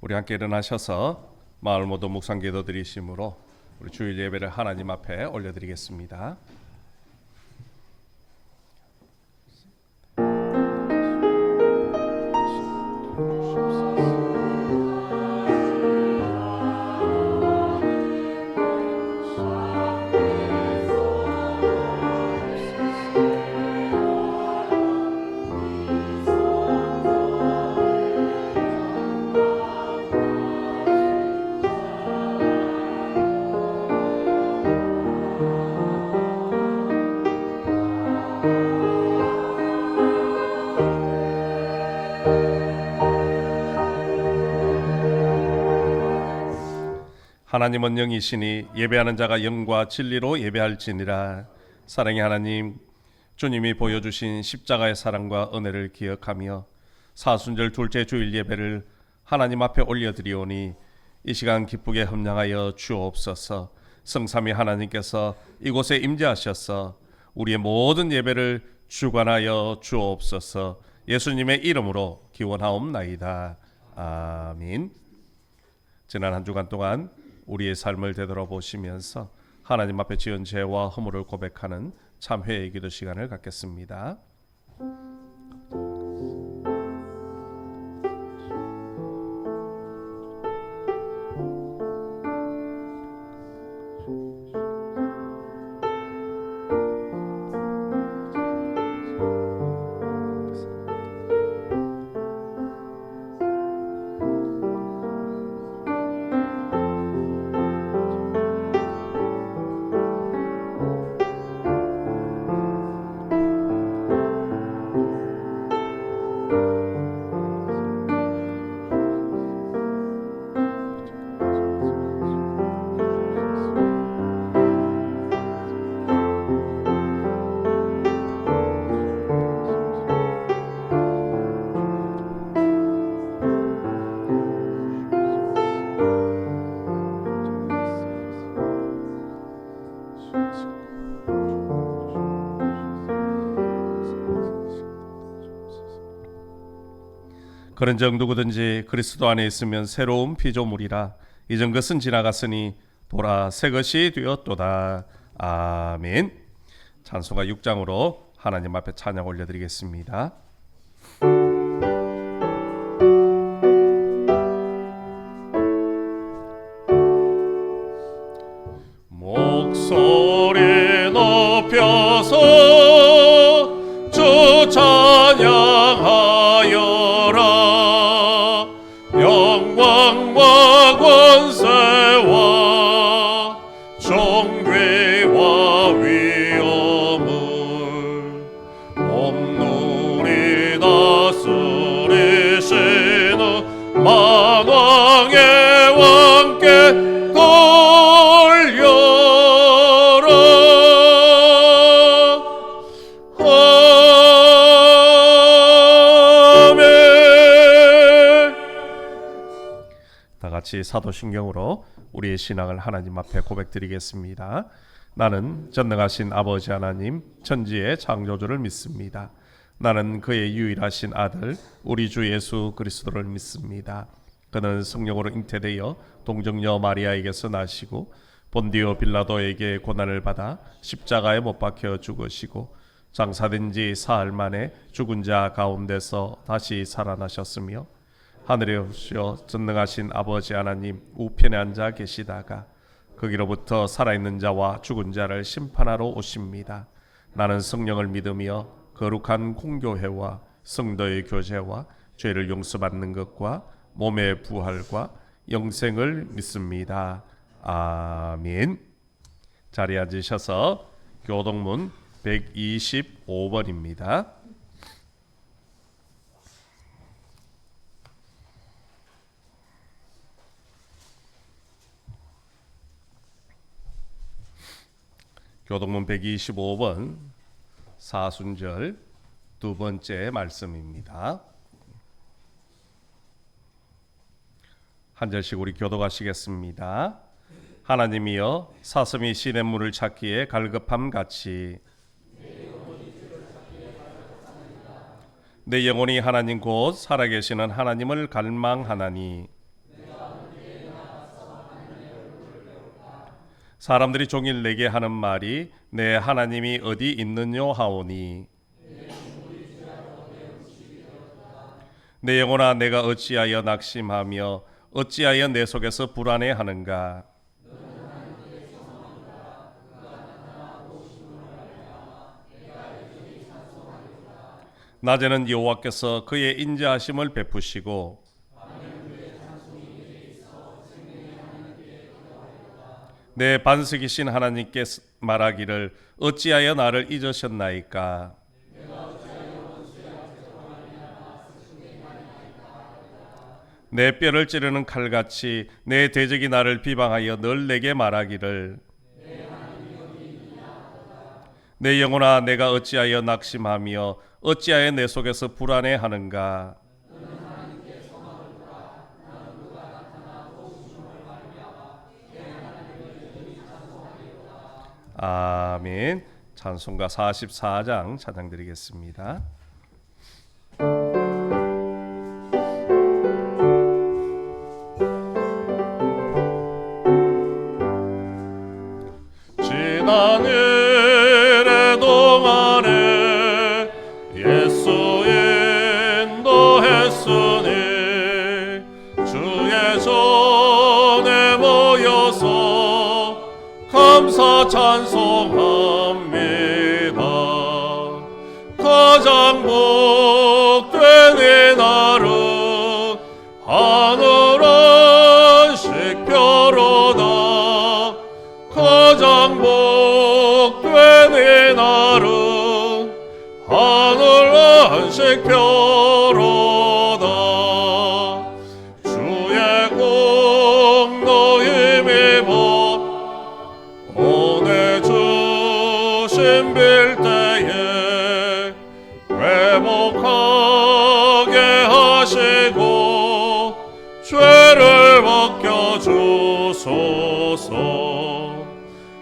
우리 함께 일어나셔서 마을 모두 묵상기도 드리심으로 우리 주일 예배를 하나님 앞에 올려드리겠습니다. 하나님은 영이시니 예배하는 자가 영과 진리로 예배할지니라. 사랑의 하나님, 주님이 보여주신 십자가의 사랑과 은혜를 기억하며 사순절 둘째 주일 예배를 하나님 앞에 올려드리오니 이 시간 기쁘게 헌양하여 주옵소서. 성삼위 하나님께서 이곳에 임재하셔서 우리의 모든 예배를 주관하여 주옵소서. 예수님의 이름으로 기원하옵나이다. 아멘. 지난 한 주간 동안 우리의 삶을 되돌아보시면서 하나님 앞에 지은 죄와 허물을 고백하는 참회의 기도 시간을 갖겠습니다. 그런즉 누구든지 그리스도 안에 있으면 새로운 피조물이라. 이전 것은 지나갔으니 보라 새 것이 되었도다. 아멘. 찬송가 6장으로 하나님 앞에 찬양 올려드리겠습니다. 목소리 높여서 주 찬양하여라. 영광과 권세와 존귀와 위엄을 온누리 다스리시는 만왕의 왕께 돌려라. 다 같이 사도신경으로 우리의 신앙을 하나님 앞에 고백드리겠습니다. 나는 전능하신 아버지 하나님 천지의 창조주를 믿습니다. 나는 그의 유일하신 아들 우리 주 예수 그리스도를 믿습니다. 그는 성령으로 잉태되어 동정녀 마리아에게서 나시고 본디오 빌라도에게 고난을 받아 십자가에 못 박혀 죽으시고 장사된 지 사흘 만에 죽은 자 가운데서 다시 살아나셨으며 하늘에 오시어 전능하신 아버지 하나님 우편에 앉아 계시다가 거기로부터 살아있는 자와 죽은 자를 심판하러 오십니다. 나는 성령을 믿으며 거룩한 공교회와 성도의 교제와 죄를 용서받는 것과 몸의 부활과 영생을 믿습니다. 아멘. 자리에 앉으셔서 교동문 125번입니다. 교동문 125번 사순절 두 번째 말씀입니다. 한 절씩 우리 교독하시겠습니다. 하나님이여 사슴이 시냇물을 찾기에 갈급함 같이 내 영혼이 하나님 곧 살아계시는 하나님을 갈망하나니 사람들이 종일 내게 하는 말이 내 하나님이 어디 있느뇨 하오니 내 영혼아 내가 어찌하여 낙심하며 어찌하여 내 속에서 불안해하는가. 낮에는 여호와께서 그의 인자하심을 베푸시고 내 반석이신 하나님께 말하기를 어찌하여 나를 잊으셨나이까. 내 뼈를 찌르는 칼같이 내 대적이 나를 비방하여 늘 내게 말하기를 내 영혼아 내가 어찌하여 낙심하며 어찌하여 내 속에서 불안해하는가. 아멘. 찬송가 44장 찬양드리겠습니다. 지난 일의 동안에 예수 인도했으니 주의 전에 모여서 감사 찬송합니다. 가장 복된 이 날은 하늘 안식표로다. 가장 복된 이 날은 하늘 안식표로다. 주의 공로 힘입어 오늘 주신 빌 때에 회복하게 하시고 죄를 벗겨주소서.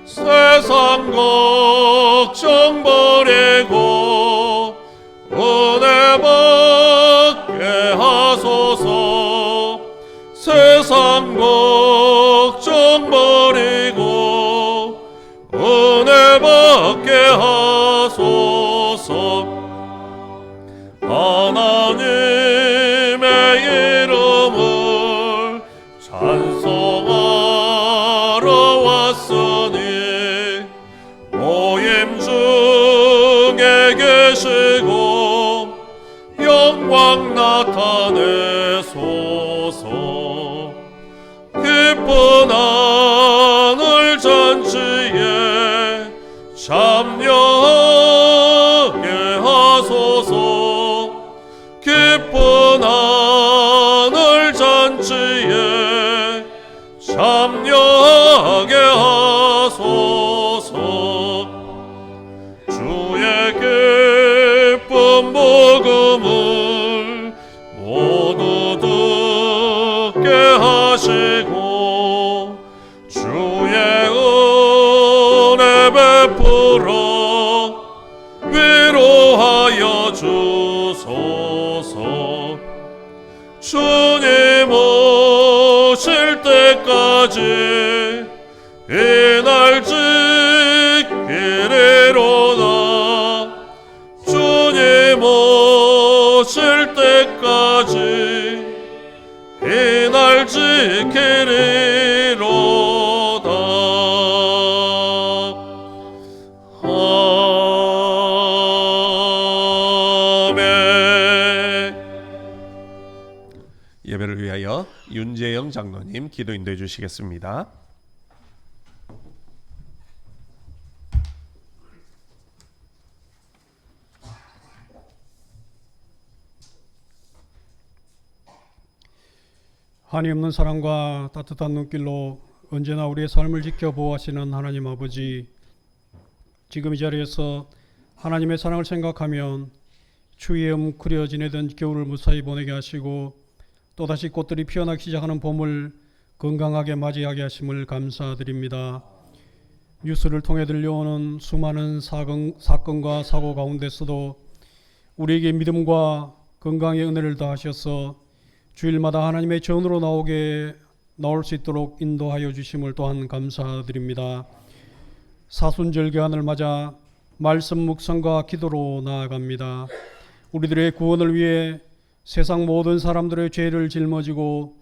세상 걱정 버리고 은혜 받게 하소서. 세상 걱정 버리고 은혜 받게 하소서. 하나님의 이름을 찬송하러 왔으니 모임 중에 계시고 영광 나타내소서. 기쁜 하늘 잔치에 참여하게 하소서. 기쁜 하늘 잔치에 참여하게 하소서. 주의 기쁜 복음을 모두 듣게 하시고 주의 은혜 베풀어 위로하여 주소서. 주님 오실 때까지 이날 지키리로다. 주님 오실 때까지 이날 지키리로다. 아멘. 예배를 위하여 윤재영 장로님 기도 인도해 주시겠습니다. 한이 없는 사랑과 따뜻한 눈길로 언제나 우리의 삶을 지켜보아시는 하나님 아버지, 지금 이 자리에서 하나님의 사랑을 생각하면 추위에 웅크려 지내던 겨울을 무사히 보내게 하시고 또다시 꽃들이 피어나기 시작하는 봄을 건강하게 맞이하게 하심을 감사드립니다. 뉴스를 통해 들려오는 수많은 사건과 사고 가운데서도 우리에게 믿음과 건강의 은혜를 더하셔서 주일마다 하나님의 전으로 나올 수 있도록 인도하여 주심을 또한 감사드립니다. 사순절 개안을 맞아 말씀 묵상과 기도로 나아갑니다. 우리들의 구원을 위해 세상 모든 사람들의 죄를 짊어지고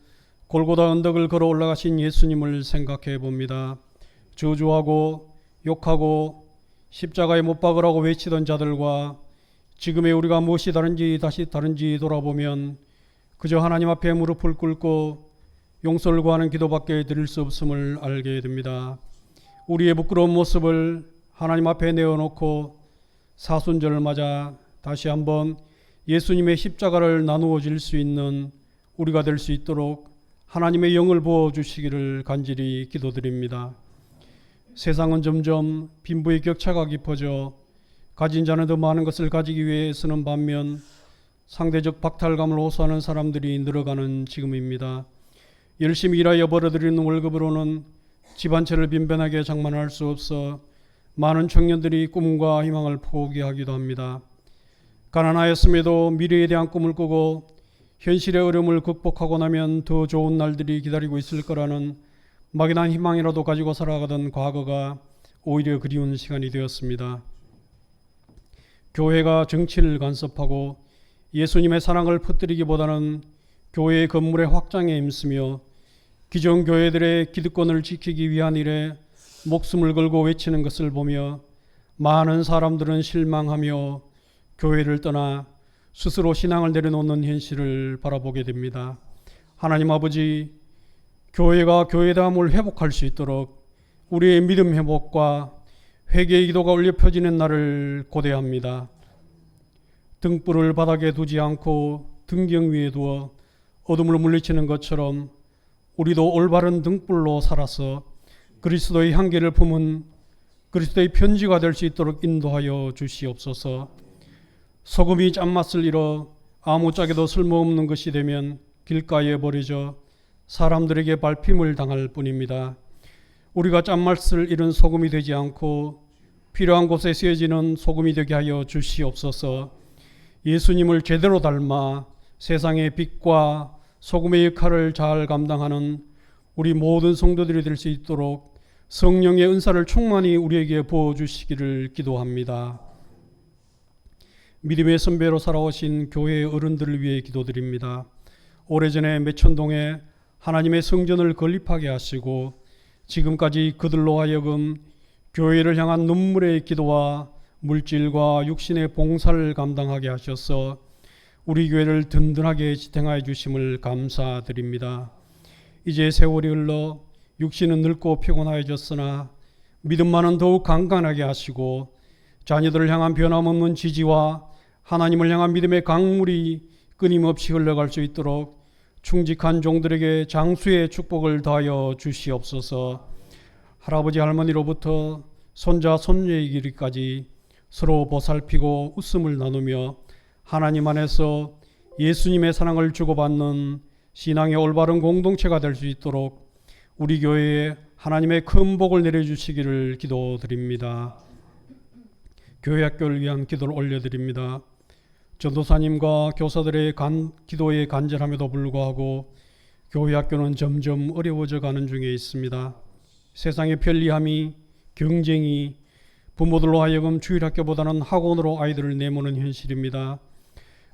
골고다 언덕을 걸어 올라가신 예수님을 생각해 봅니다. 저주하고 욕하고 십자가에 못 박으라고 외치던 자들과 지금의 우리가 무엇이 다른지 돌아보면 그저 하나님 앞에 무릎을 꿇고 용서를 구하는 기도밖에 드릴 수 없음을 알게 됩니다. 우리의 부끄러운 모습을 하나님 앞에 내어놓고 사순절을 맞아 다시 한번 예수님의 십자가를 나누어 질 수 있는 우리가 될 수 있도록 하나님의 영을 부어주시기를 간절히 기도드립니다. 세상은 점점 빈부의 격차가 깊어져 가진 자는 더 많은 것을 가지기 위해 쓰는 반면 상대적 박탈감을 호소하는 사람들이 늘어가는 지금입니다. 열심히 일하여 벌어들이는 월급으로는 집 한 채를 빈번하게 장만할 수 없어 많은 청년들이 꿈과 희망을 포기하기도 합니다. 가난하였음에도 미래에 대한 꿈을 꾸고 현실의 어려움을 극복하고 나면 더 좋은 날들이 기다리고 있을 거라는 막연한 희망이라도 가지고 살아가던 과거가 오히려 그리운 시간이 되었습니다. 교회가 정치를 간섭하고 예수님의 사랑을 퍼뜨리기보다는 교회의 건물의 확장에 힘쓰며 기존 교회들의 기득권을 지키기 위한 일에 목숨을 걸고 외치는 것을 보며 많은 사람들은 실망하며 교회를 떠나 스스로 신앙을 내려놓는 현실을 바라보게 됩니다. 하나님 아버지, 교회가 교회다움을 회복할 수 있도록 우리의 믿음 회복과 회개의 기도가 울려 펴지는 날을 고대합니다. 등불을 바닥에 두지 않고 등경 위에 두어 어둠을 물리치는 것처럼 우리도 올바른 등불로 살아서 그리스도의 향기를 품은 그리스도의 편지가 될 수 있도록 인도하여 주시옵소서. 소금이 짠맛을 잃어 아무짝에도 쓸모없는 것이 되면 길가에 버려져 사람들에게 밟힘을 당할 뿐입니다. 우리가 짠맛을 잃은 소금이 되지 않고 필요한 곳에 쓰여지는 소금이 되게 하여 주시옵소서. 예수님을 제대로 닮아 세상의 빛과 소금의 역할을 잘 감당하는 우리 모든 성도들이 될 수 있도록 성령의 은사를 충만히 우리에게 부어주시기를 기도합니다. 믿음의 선배로 살아오신 교회의 어른들을 위해 기도드립니다. 오래전에 매천동에 하나님의 성전을 건립하게 하시고 지금까지 그들로 하여금 교회를 향한 눈물의 기도와 물질과 육신의 봉사를 감당하게 하셔서 우리 교회를 든든하게 지탱하여 주심을 감사드립니다. 이제 세월이 흘러 육신은 늙고 피곤하여졌으나 믿음만은 더욱 강건하게 하시고 자녀들을 향한 변함없는 지지와 하나님을 향한 믿음의 강물이 끊임없이 흘러갈 수 있도록 충직한 종들에게 장수의 축복을 더하여 주시옵소서. 할아버지 할머니로부터 손자 손녀에 이르기까지 서로 보살피고 웃음을 나누며 하나님 안에서 예수님의 사랑을 주고받는 신앙의 올바른 공동체가 될 수 있도록 우리 교회에 하나님의 큰 복을 내려주시기를 기도드립니다. 교회 학교를 위한 기도를 올려드립니다. 전도사님과 교사들의 기도에 간절함에도 불구하고 교회 학교는 점점 어려워져 가는 중에 있습니다. 세상의 편리함이, 경쟁이 부모들로 하여금 주일학교보다는 학원으로 아이들을 내모는 현실입니다.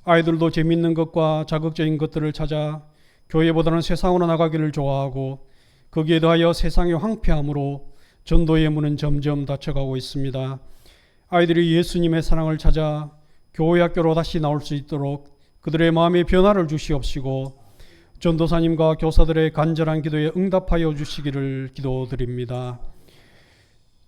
아이들도 재밌는 것과 자극적인 것들을 찾아 교회보다는 세상으로 나가기를 좋아하고 거기에 더하여 세상의 황폐함으로 전도의 문은 점점 닫혀가고 있습니다. 아이들이 예수님의 사랑을 찾아 교회 학교로 다시 나올 수 있도록 그들의 마음의 변화를 주시옵시고 전도사님과 교사들의 간절한 기도에 응답하여 주시기를 기도드립니다.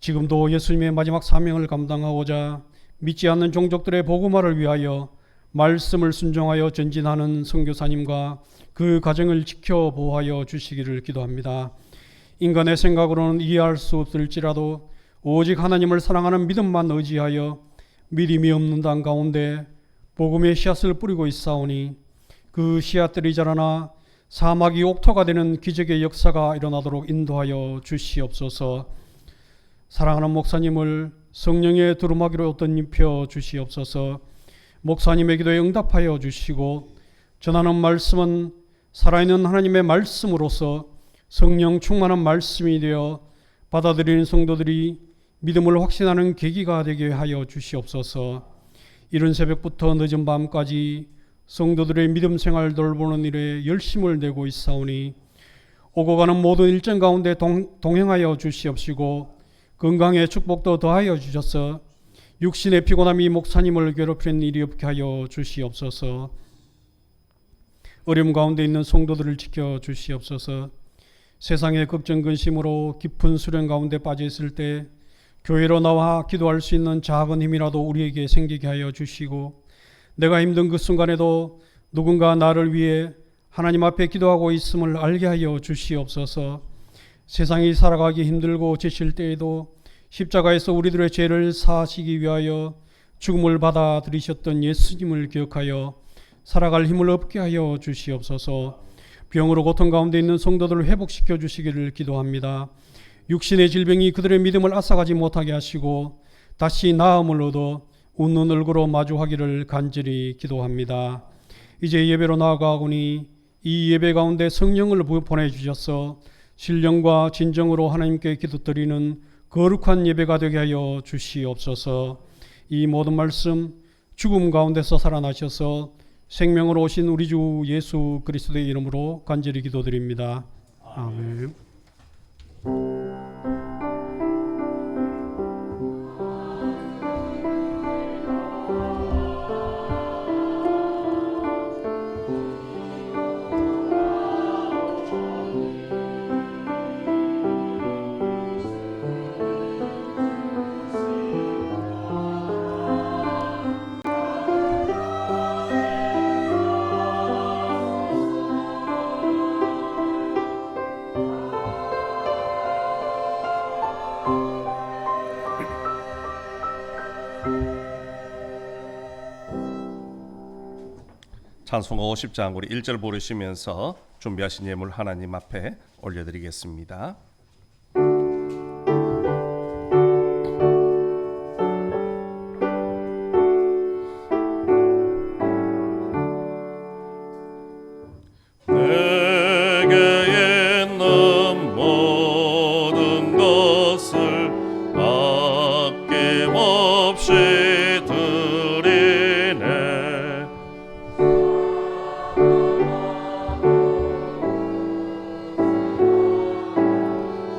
지금도 예수님의 마지막 사명을 감당하고자 믿지 않는 종족들의 복음화를 위하여 말씀을 순종하여 전진하는 선교사님과 그 가정을 지켜 보호하여 주시기를 기도합니다. 인간의 생각으로는 이해할 수 없을지라도 오직 하나님을 사랑하는 믿음만 의지하여 믿음이 없는 땅 가운데 복음의 씨앗을 뿌리고 있사오니 그 씨앗들이 자라나 사막이 옥토가 되는 기적의 역사가 일어나도록 인도하여 주시옵소서. 사랑하는 목사님을 성령의 두루마기로 덧입혀 주시옵소서. 목사님의 기도에 응답하여 주시고 전하는 말씀은 살아있는 하나님의 말씀으로서 성령 충만한 말씀이 되어 받아들이는 성도들이 믿음을 확신하는 계기가 되게 하여 주시옵소서. 이른 새벽부터 늦은 밤까지 성도들의 믿음 생활 돌보는 일에 열심을 내고 있사오니 오고 가는 모든 일정 가운데 동행하여 주시옵시고 건강의 축복도 더하여 주셔서 육신의 피곤함이 목사님을 괴롭히는 일이 없게 하여 주시옵소서. 어려움 가운데 있는 성도들을 지켜 주시옵소서. 세상의 걱정 근심으로 깊은 수련 가운데 빠져 있을 때 교회로 나와 기도할 수 있는 작은 힘이라도 우리에게 생기게 하여 주시고 내가 힘든 그 순간에도 누군가 나를 위해 하나님 앞에 기도하고 있음을 알게 하여 주시옵소서. 세상이 살아가기 힘들고 지칠 때에도 십자가에서 우리들의 죄를 사하시기 위하여 죽음을 받아들이셨던 예수님을 기억하여 살아갈 힘을 얻게 하여 주시옵소서. 병으로 고통 가운데 있는 성도들을 회복시켜 주시기를 기도합니다. 육신의 질병이 그들의 믿음을 앗아가지 못하게 하시고 다시 나음을 얻어 웃는 얼굴로 마주하기를 간절히 기도합니다. 이제 예배로 나아가오니 이 예배 가운데 성령을 보내주셔서 신령과 진정으로 하나님께 기도드리는 거룩한 예배가 되게 하여 주시옵소서. 이 모든 말씀 죽음 가운데서 살아나셔서 생명으로 오신 우리 주 예수 그리스도의 이름으로 간절히 기도드립니다. 아멘. 찬송가 50장 우리 1절 부르시면서 준비하신 예물 하나님 앞에 올려드리겠습니다. 내게 있는 모든 것을 아낌없이 드리네.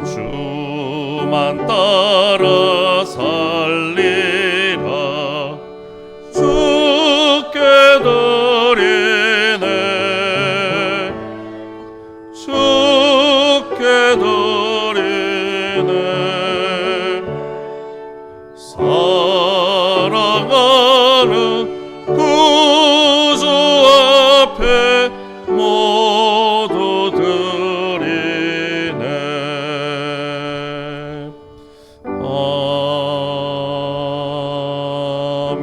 주만 따라 살리라. 주께 드리네. 주께 드리네. 사랑하는 구주 앞에 모두 드리네. 아멘.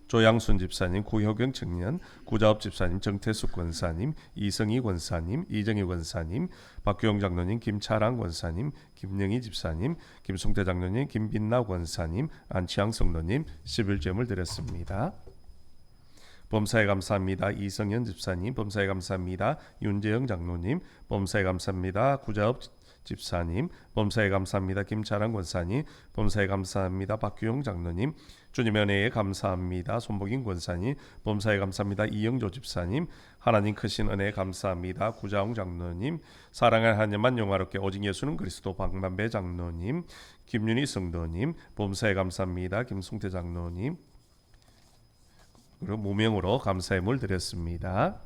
조양순 집사님, 구효경 청년, 구자업 집사님, 정태숙 권사님, 이성희 권사님, 이정희 권사님, 박규영 장로님, 김차랑 권사님, 김영희 집사님, 김송태 장로님, 김빛나 권사님, 안치양 성도님 11점을 드렸습니다. 범사에 감사합니다. 이성현 집사님, 범사에 감사합니다. 윤재영 장로님, 범사에 감사합니다. 구자업 집사님, 범사에 감사합니다. 김차랑 권사님, 범사에 감사합니다. 박규용 장로님, 주님의 은혜에 감사합니다. 손복인 권사님, 범사에 감사합니다. 이영조 집사님, 하나님 크신 은혜에 감사합니다. 구자홍 장로님, 사랑의 하나님만 영화롭게 오직 예수는 그리스도 박만배 장로님, 김윤희 성도님, 범사에 감사합니다. 김송태 장로님, 그리고 무명으로 감사의 물 드렸습니다.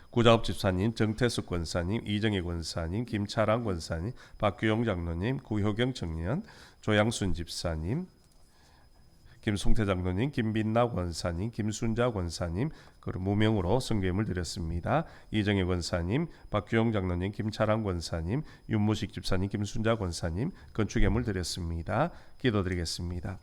구자업 집사님, 정태숙 권사님, 이정희 권사님, 김차랑 권사님, 박규용 장로님, 구효경 청년, 조양순 집사님, 김송태 장로님, 김빛나 권사님, 김순자 권사님, 그리고 무명으로 성교예물 드렸습니다. 이정희 권사님, 박규용 장로님, 김차랑 권사님, 윤무식 집사님, 김순자 권사님, 건축예물 드렸습니다. 기도드리겠습니다.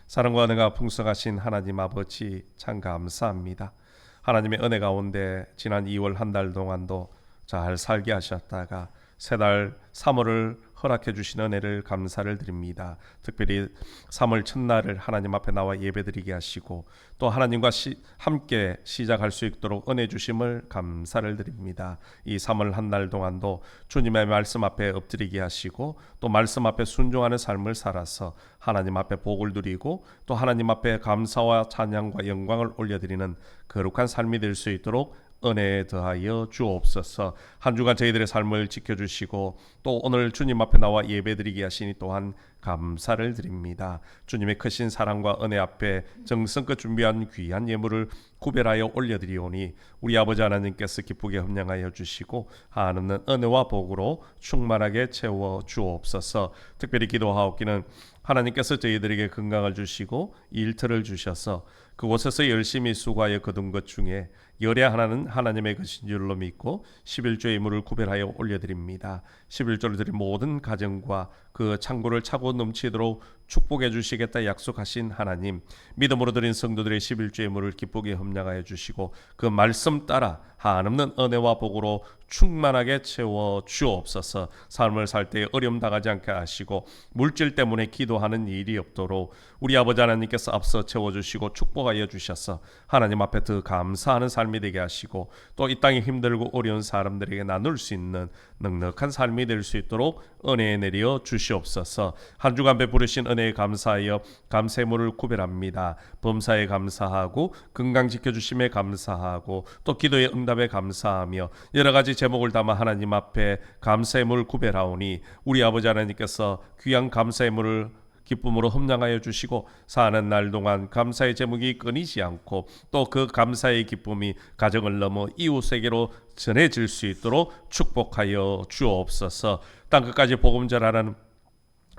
사랑과 은혜가 풍성하신 하나님 아버지 참 감사합니다. 하나님의 은혜 가운데 지난 2월 한 달 동안도 잘 살게 하셨다가 새달 3월을 허락해 주신 은혜를 감사를 드립니다. 특별히 3월 첫날을 하나님 앞에 나와 예배드리게 하시고 또 하나님과 함께 시작할 수 있도록 은혜 주심을 감사를 드립니다. 이 3월 한 달 동안도 주님의 말씀 앞에 엎드리게 하시고 또 말씀 앞에 순종하는 삶을 살아서 하나님 앞에 복을 누리고 또 하나님 앞에 감사와 찬양과 영광을 올려드리는 거룩한 삶이 될 수 있도록 은혜에 더하여 주옵소서. 한 주간 저희들의 삶을 지켜주시고 또 오늘 주님 앞에 나와 예배드리게 하시니 또한 감사를 드립니다. 주님의 크신 사랑과 은혜 앞에 정성껏 준비한 귀한 예물을 구별하여 올려드리오니 우리 아버지 하나님께서 기쁘게 흠양하여 주시고 한없는 은혜와 복으로 충만하게 채워 주옵소서. 특별히 기도하옵기는 하나님께서 저희들에게 건강을 주시고 일터를 주셔서 그곳에서 열심히 수고하여 거둔 것 중에 열의 하나는 하나님의 것인 줄로 믿고 11조의 물을 구별하여 올려드립니다. 11조를 드린 모든 가정과 그 창고를 차고 넘치도록 축복해 주시겠다 약속하신 하나님, 믿음으로 드린 성도들의 11조의 물을 기쁘게 흠양하여 주시고 그 말씀 따라 한없는 은혜와 복으로 충만하게 채워 주옵소서. 삶을 살 때 어려움 당하지 않게 하시고 물질 때문에 기도하는 일이 없도록 우리 아버지 하나님께서 앞서 채워주시고 축복하여 주셔서 하나님 앞에 더 감사하는 삶이 되게 하시고 또 이 땅에 힘들고 어려운 사람들에게 나눌 수 있는 넉넉한 삶이 될 수 있도록 은혜 내려 주시옵소서. 한 주간 베푸르신 은혜에 감사하여 감사의물을 구별합니다. 범사에 감사하고 건강 지켜주심에 감사하고 또 기도의 응답에 감사하며 여러 가지 제목을 담아 하나님 앞에 감사의 물을 구별하오니 우리 아버지 하나님께서 귀한 감사의 물을 기쁨으로 흠양하여 주시고 사는 날 동안 감사의 제목이 끊이지 않고 또 그 감사의 기쁨이 가정을 넘어 이웃에게로 전해질 수 있도록 축복하여 주옵소서. 땅끝까지 복음 전하라는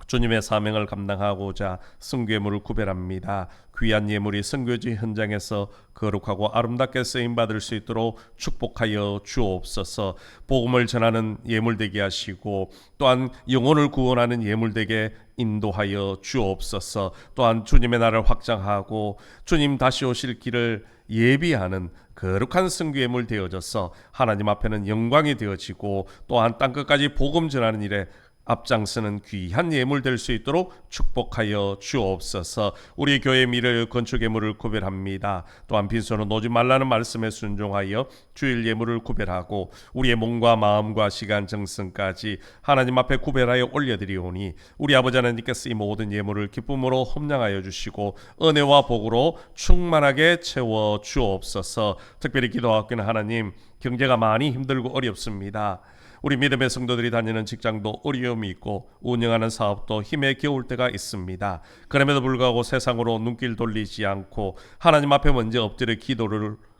주님의 사명을 감당하고자 성교물을 구별합니다. 귀한 예물이 선교지 현장에서 거룩하고 아름답게 쓰임받을 수 있도록 축복하여 주옵소서. 복음을 전하는 예물 되게 하시고 또한 영혼을 구원하는 예물 되게 인도하여 주옵소서. 또한 주님의 나라를 확장하고 주님 다시 오실 길을 예비하는 거룩한 성교 예물 되어져서 하나님 앞에는 영광이 되어지고 또한 땅끝까지 복음 전하는 일에 앞장서는 귀한 예물 될 수 있도록 축복하여 주옵소서. 우리 교회 미래의 건축 예물을 구별합니다. 또한 빈손으로 놓지 말라는 말씀에 순종하여 주일 예물을 구별하고 우리의 몸과 마음과 시간 정성까지 하나님 앞에 구별하여 올려드리오니 우리 아버지 하나님께서 이 모든 예물을 기쁨으로 흠양하여 주시고 은혜와 복으로 충만하게 채워 주옵소서. 특별히 기도하옵기는 하나님, 경제가 많이 힘들고 어렵습니다. 우리 믿음의 성도들이 다니는 직장도 어려움이 있고 운영하는 사업도 힘에 겨울 때가 있습니다. 그럼에도 불구하고 세상으로 눈길 돌리지 않고 하나님 앞에 먼저 엎드려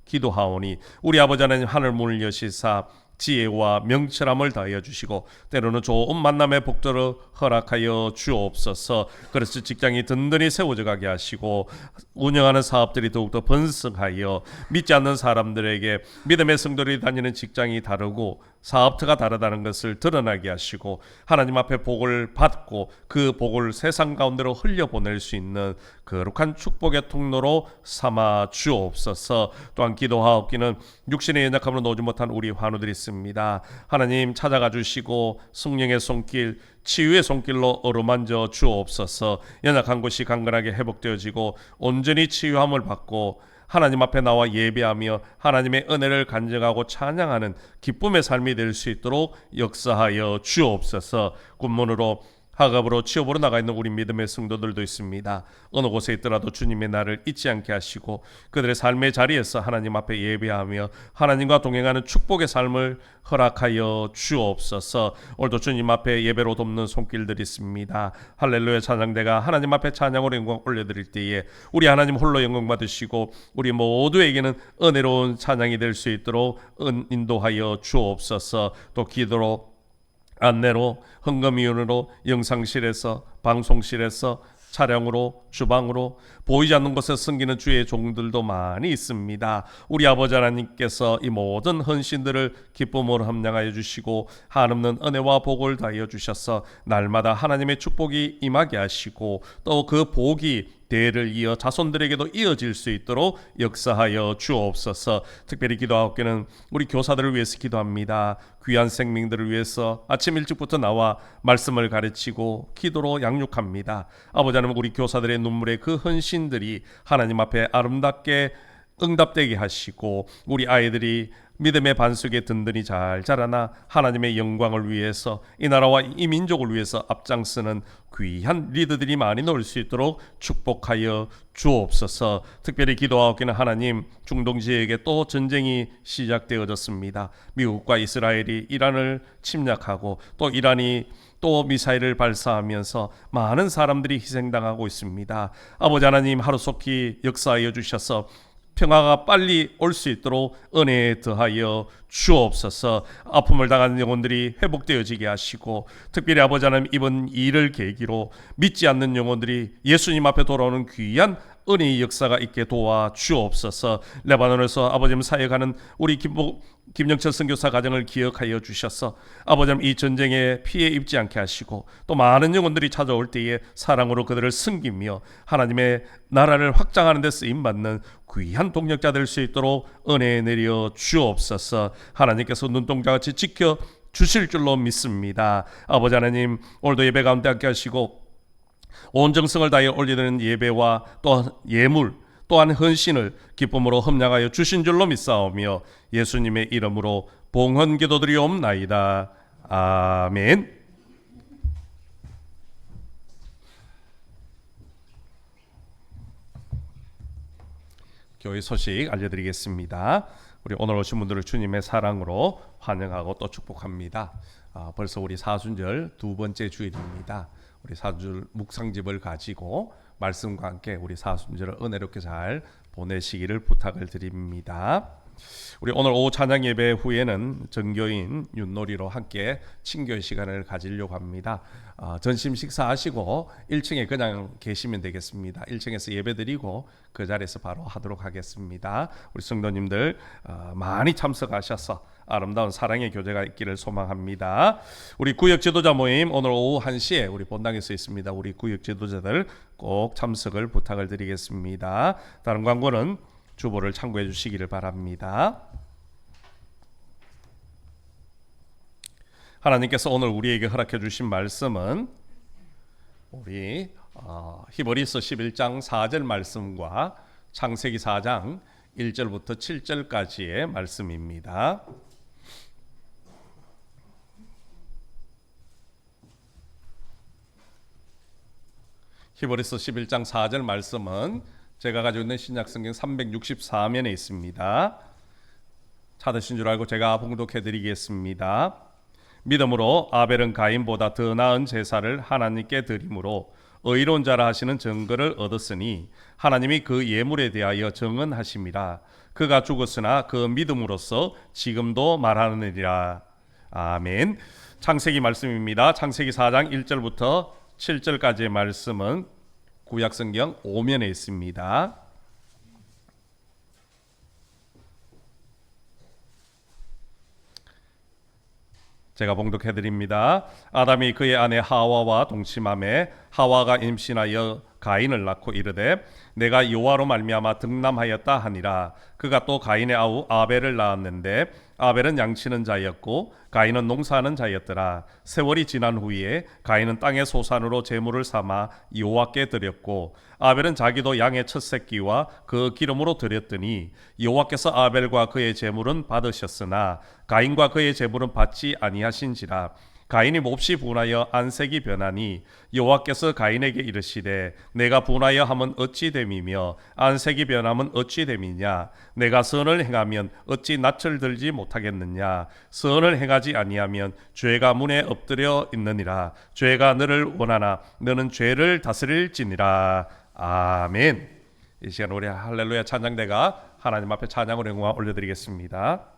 기도하오니 우리 아버지 하나님 하늘 문을 여시사 지혜와 명철함을 다하여 주시고 때로는 좋은 만남의 복들을 허락하여 주옵소서. 그래서 직장이 든든히 세워져 가게 하시고 운영하는 사업들이 더욱더 번성하여 믿지 않는 사람들에게 믿음의 성도들이 다니는 직장이 다르고 사업터가 다르다는 것을 드러나게 하시고 하나님 앞에 복을 받고 그 복을 세상 가운데로 흘려보낼 수 있는 거룩한 축복의 통로로 삼아 주옵소서. 또한 기도하옵기는 육신의 연약함으로 놓지 못한 우리 환우들이 있습니다. 하나님 찾아가 주시고 성령의 손길, 치유의 손길로 어루만져 주옵소서. 연약한 곳이 강건하게 회복되어지고 온전히 치유함을 받고 하나님 앞에 나와 예배하며 하나님의 은혜를 간증하고 찬양하는 기쁨의 삶이 될 수 있도록 역사하여 주옵소서. 군문으로 학업으로 취업으로 나가 있는 우리 믿음의 성도들도 있습니다. 어느 곳에 있더라도 주님의 날을 잊지 않게 하시고 그들의 삶의 자리에서 하나님 앞에 예배하며 하나님과 동행하는 축복의 삶을 허락하여 주옵소서. 오늘도 주님 앞에 예배로 돕는 손길들이 있습니다. 할렐루야 찬양대가 하나님 앞에 찬양으로 영광 올려드릴 때에 우리 하나님 홀로 영광 받으시고 우리 모두에게는 은혜로운 찬양이 될 수 있도록 인도하여 주옵소서. 또 기도로 안내로 헌금위원으로 영상실에서 방송실에서 차량으로 주방으로 보이지 않는 곳에 섬기는 주의 종들도 많이 있습니다. 우리 아버지 하나님께서 이 모든 헌신들을 기쁨으로 함양하여 주시고 한없는 은혜와 복을 다하여 주셔서 날마다 하나님의 축복이 임하게 하시고 또 그 복이 대를 이어 자손들에게도 이어질 수 있도록 역사하여 주옵소서. 특별히 기도하옵기는 우리 교사들을 위해서 기도합니다. 귀한 생명들을 위해서 아침 일찍부터 나와 말씀을 가르치고 기도로 양육합니다. 아버지 하나님, 우리 교사들의 눈물의 그 헌신들이 하나님 앞에 아름답게 응답되게 하시고 우리 아이들이 믿음의 반석에 든든히 잘 자라나 하나님의 영광을 위해서 이 나라와 이 민족을 위해서 앞장서는 귀한 리더들이 많이 나올 수 있도록 축복하여 주옵소서. 특별히 기도하옵기는 하나님, 중동 지역에 또 전쟁이 시작되어졌습니다. 미국과 이스라엘이 이란을 침략하고 또 이란이 또 미사일을 발사하면서 많은 사람들이 희생당하고 있습니다. 아버지 하나님, 하루속히 역사하여 주셔서 평화가 빨리 올 수 있도록 은혜에 더하여 주옵소서. 아픔을 당하는 영혼들이 회복되어지게 하시고 특별히 아버지 하나님, 이번 일을 계기로 믿지 않는 영혼들이 예수님 앞에 돌아오는 귀한 은혜의 역사가 있게 도와 주옵소서. 레바논에서 아버지님 사역하는 우리 김영철 선교사 가정을 기억하여 주셔서 아버지님 이 전쟁에 피해 입지 않게 하시고 또 많은 영혼들이 찾아올 때에 사랑으로 그들을 섬기며 하나님의 나라를 확장하는 데 쓰임받는 귀한 동력자 될 수 있도록 은혜 내려 주옵소서. 하나님께서 눈동자같이 지켜 주실 줄로 믿습니다. 아버지 하나님, 오늘도 예배 가운데 함께 하시고 온 정성을 다해 올리는 예배와 또 예물 또한 헌신을 기쁨으로 흠량하여 주신 줄로 믿사오며 예수님의 이름으로 봉헌 기도드리옵나이다. 아멘. 교회 소식 알려드리겠습니다. 우리 오늘 오신 분들을 주님의 사랑으로 환영하고 또 축복합니다. 벌써 우리 사순절 두 번째 주일입니다. 우리 사순절 묵상집을 가지고 말씀과 함께 우리 사순절을 은혜롭게 잘 보내시기를 부탁을 드립니다. 우리 오늘 오후 찬양 예배 후에는 전교인 윷놀이로 함께 친교의 시간을 가지려고 합니다. 점심 식사하시고 1층에 그냥 계시면 되겠습니다. 1층에서 예배드리고 그 자리에서 바로 하도록 하겠습니다. 우리 성도님들 많이 참석하셔서 아름다운 사랑의 교제가 있기를 소망합니다. 우리 구역 지도자 모임 오늘 오후 1시에 우리 본당에서 있습니다. 우리 구역 지도자들 꼭 참석을 부탁을 드리겠습니다. 다른 광고는 주보를 참고해 주시기를 바랍니다. 하나님께서 오늘 우리에게 허락해 주신 말씀은 우리 히브리서 11장 4절 말씀과 창세기 4장 1절부터 7절까지의 말씀입니다. 히브리서 11장 4절 말씀은 제가 가지고 있는 신약성경 364면에 있습니다. 찾으신 줄 알고 제가 봉독해 드리겠습니다. 믿음으로 아벨은 가인보다 더 나은 제사를 하나님께 드림으로 의로운 자라 하시는 증거를 얻었으니 하나님이 그 예물에 대하여 정언하심이라. 그가 죽었으나 그 믿음으로써 지금도 말하느니라. 아멘. 창세기 말씀입니다. 창세기 4장 1절부터 7절까지의 말씀은 구약성경 5면에 있습니다. 제가 봉독해 드립니다. 아담이 그의 아내 하와와 동침하매 하와가 임신하여 가인을 낳고 이르되 내가 여호와로 말미암아 득남하였다 하니라. 그가 또 가인의 아우 아벨을 낳았는데 아벨은 양치는 자였고 가인은 농사하는 자였더라. 세월이 지난 후에 가인은 땅의 소산으로 제물을 삼아 여호와께 드렸고 아벨은 자기도 양의 첫 새끼와 그 기름으로 드렸더니 여호와께서 아벨과 그의 제물은 받으셨으나 가인과 그의 제물은 받지 아니하신지라. 가인이 몹시 분하여 안색이 변하니 여호와께서 가인에게 이르시되 내가 분하여 함은 어찌 됨이며 안색이 변함은 어찌 됨이냐. 내가 선을 행하면 어찌 낯을 들지 못하겠느냐. 선을 행하지 아니하면 죄가 문에 엎드려 있느니라. 죄가 너를 원하나 너는 죄를 다스릴지니라. 아멘. 이 시간 우리 할렐루야 찬양대가 하나님 앞에 찬양으로 영광 올려드리겠습니다.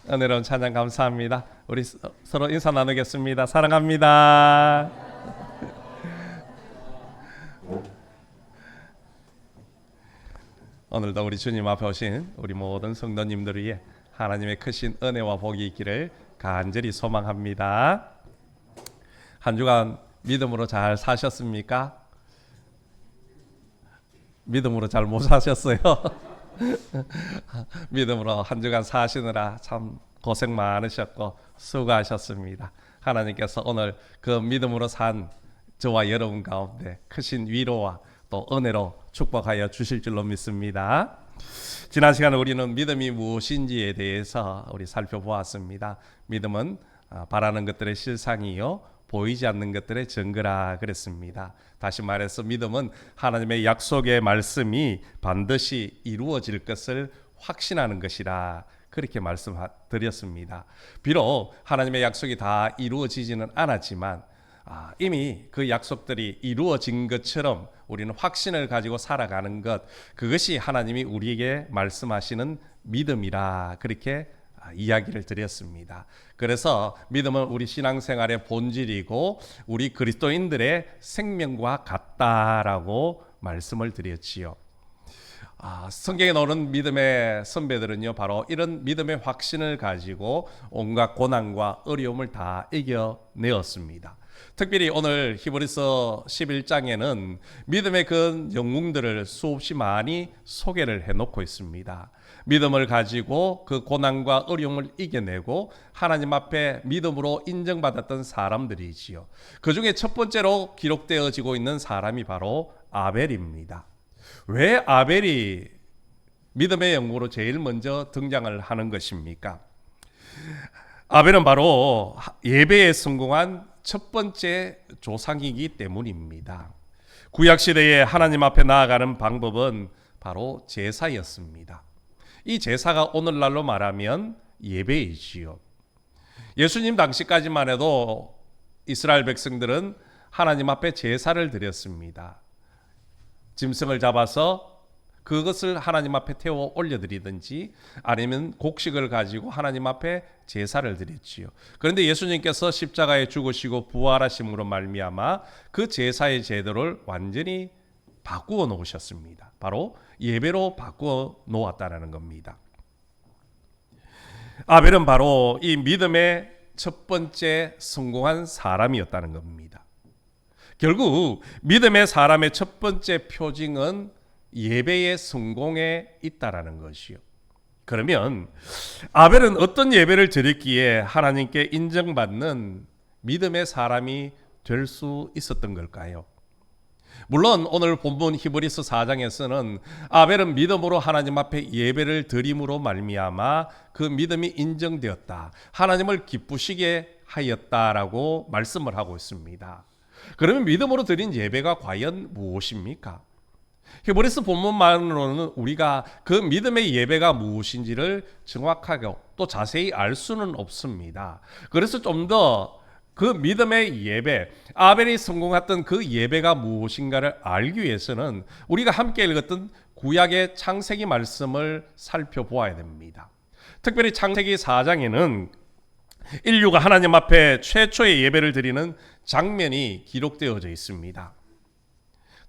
은혜로운 찬양 감사합니다. 우리 서로 인사 나누겠습니다. 사랑합니다. 오늘도 우리 주님 앞에 오신 우리 모든 성도님들 위해 하나님의 크신 은혜와 복이 있기를 간절히 소망합니다. 한 주간 믿음으로 잘 사셨습니까? 믿음으로 잘 못 사셨어요. 믿음으로 한 주간 사시느라 참 고생 많으셨고 수고하셨습니다. 하나님께서 오늘 그 믿음으로 산 저와 여러분 가운데 크신 위로와 또 은혜로 축복하여 주실 줄로 믿습니다. 지난 시간에 우리는 믿음이 무엇인지에 대해서 우리 살펴보았습니다. 믿음은 바라는 것들의 실상이요 보이지 않는 것들의 증거라 그랬습니다. 다시 말해서 믿음은 하나님의 약속의 말씀이 반드시 이루어질 것을 확신하는 것이라 그렇게 말씀드렸습니다. 비록 하나님의 약속이 다 이루어지지는 않았지만 이미 그 약속들이 이루어진 것처럼 우리는 확신을 가지고 살아가는 것, 그것이 하나님이 우리에게 말씀하시는 믿음이라 그렇게 이야기를 드렸습니다. 그래서 믿음은 우리 신앙생활의 본질이고 우리 그리스도인들의 생명과 같다라고 말씀을 드렸지요. 성경에 나오는 믿음의 선배들은요 바로 이런 믿음의 확신을 가지고 온갖 고난과 어려움을 다 이겨내었습니다. 특별히 오늘 히브리서 11장에는 믿음의 그 영웅들을 수없이 많이 소개를 해놓고 있습니다. 믿음을 가지고 그 고난과 어려움을 이겨내고 하나님 앞에 믿음으로 인정받았던 사람들이지요. 그 중에 첫 번째로 기록되어지고 있는 사람이 바로 아벨입니다. 왜 아벨이 믿음의 영웅으로 제일 먼저 등장을 하는 것입니까? 아벨은 바로 예배에 성공한 첫 번째 조상이기 때문입니다. 구약시대에 하나님 앞에 나아가는 방법은 바로 제사였습니다. 이 제사가 오늘날로 말하면 예배이지요. 예수님 당시까지만 해도 이스라엘 백성들은 하나님 앞에 제사를 드렸습니다. 짐승을 잡아서 그것을 하나님 앞에 태워 올려드리든지 아니면 곡식을 가지고 하나님 앞에 제사를 드렸지요. 그런데 예수님께서 십자가에 죽으시고 부활하심으로 말미암아 그 제사의 제도를 완전히 바꾸어 놓으셨습니다. 바로 예배로 바꾸어 놓았다는 겁니다. 아벨은 바로 이 믿음의 첫 번째 성공한 사람이었다는 겁니다. 결국 믿음의 사람의 첫 번째 표징은 예배의 성공에 있다라는 것이요. 그러면 아벨은 어떤 예배를 드렸기에 하나님께 인정받는 믿음의 사람이 될 수 있었던 걸까요? 물론 오늘 본문 히브리서 4장에서는 아벨은 믿음으로 하나님 앞에 예배를 드림으로 말미암아 그 믿음이 인정되었다, 하나님을 기쁘시게 하였다라고 말씀을 하고 있습니다. 그러면 믿음으로 드린 예배가 과연 무엇입니까? 히브리서 본문만으로는 우리가 그 믿음의 예배가 무엇인지를 정확하게 또 자세히 알 수는 없습니다. 그래서 좀 더 그 믿음의 예배, 아벨이 성공했던 그 예배가 무엇인가를 알기 위해서는 우리가 함께 읽었던 구약의 창세기 말씀을 살펴보아야 됩니다. 특별히 창세기 4장에는 인류가 하나님 앞에 최초의 예배를 드리는 장면이 기록되어져 있습니다.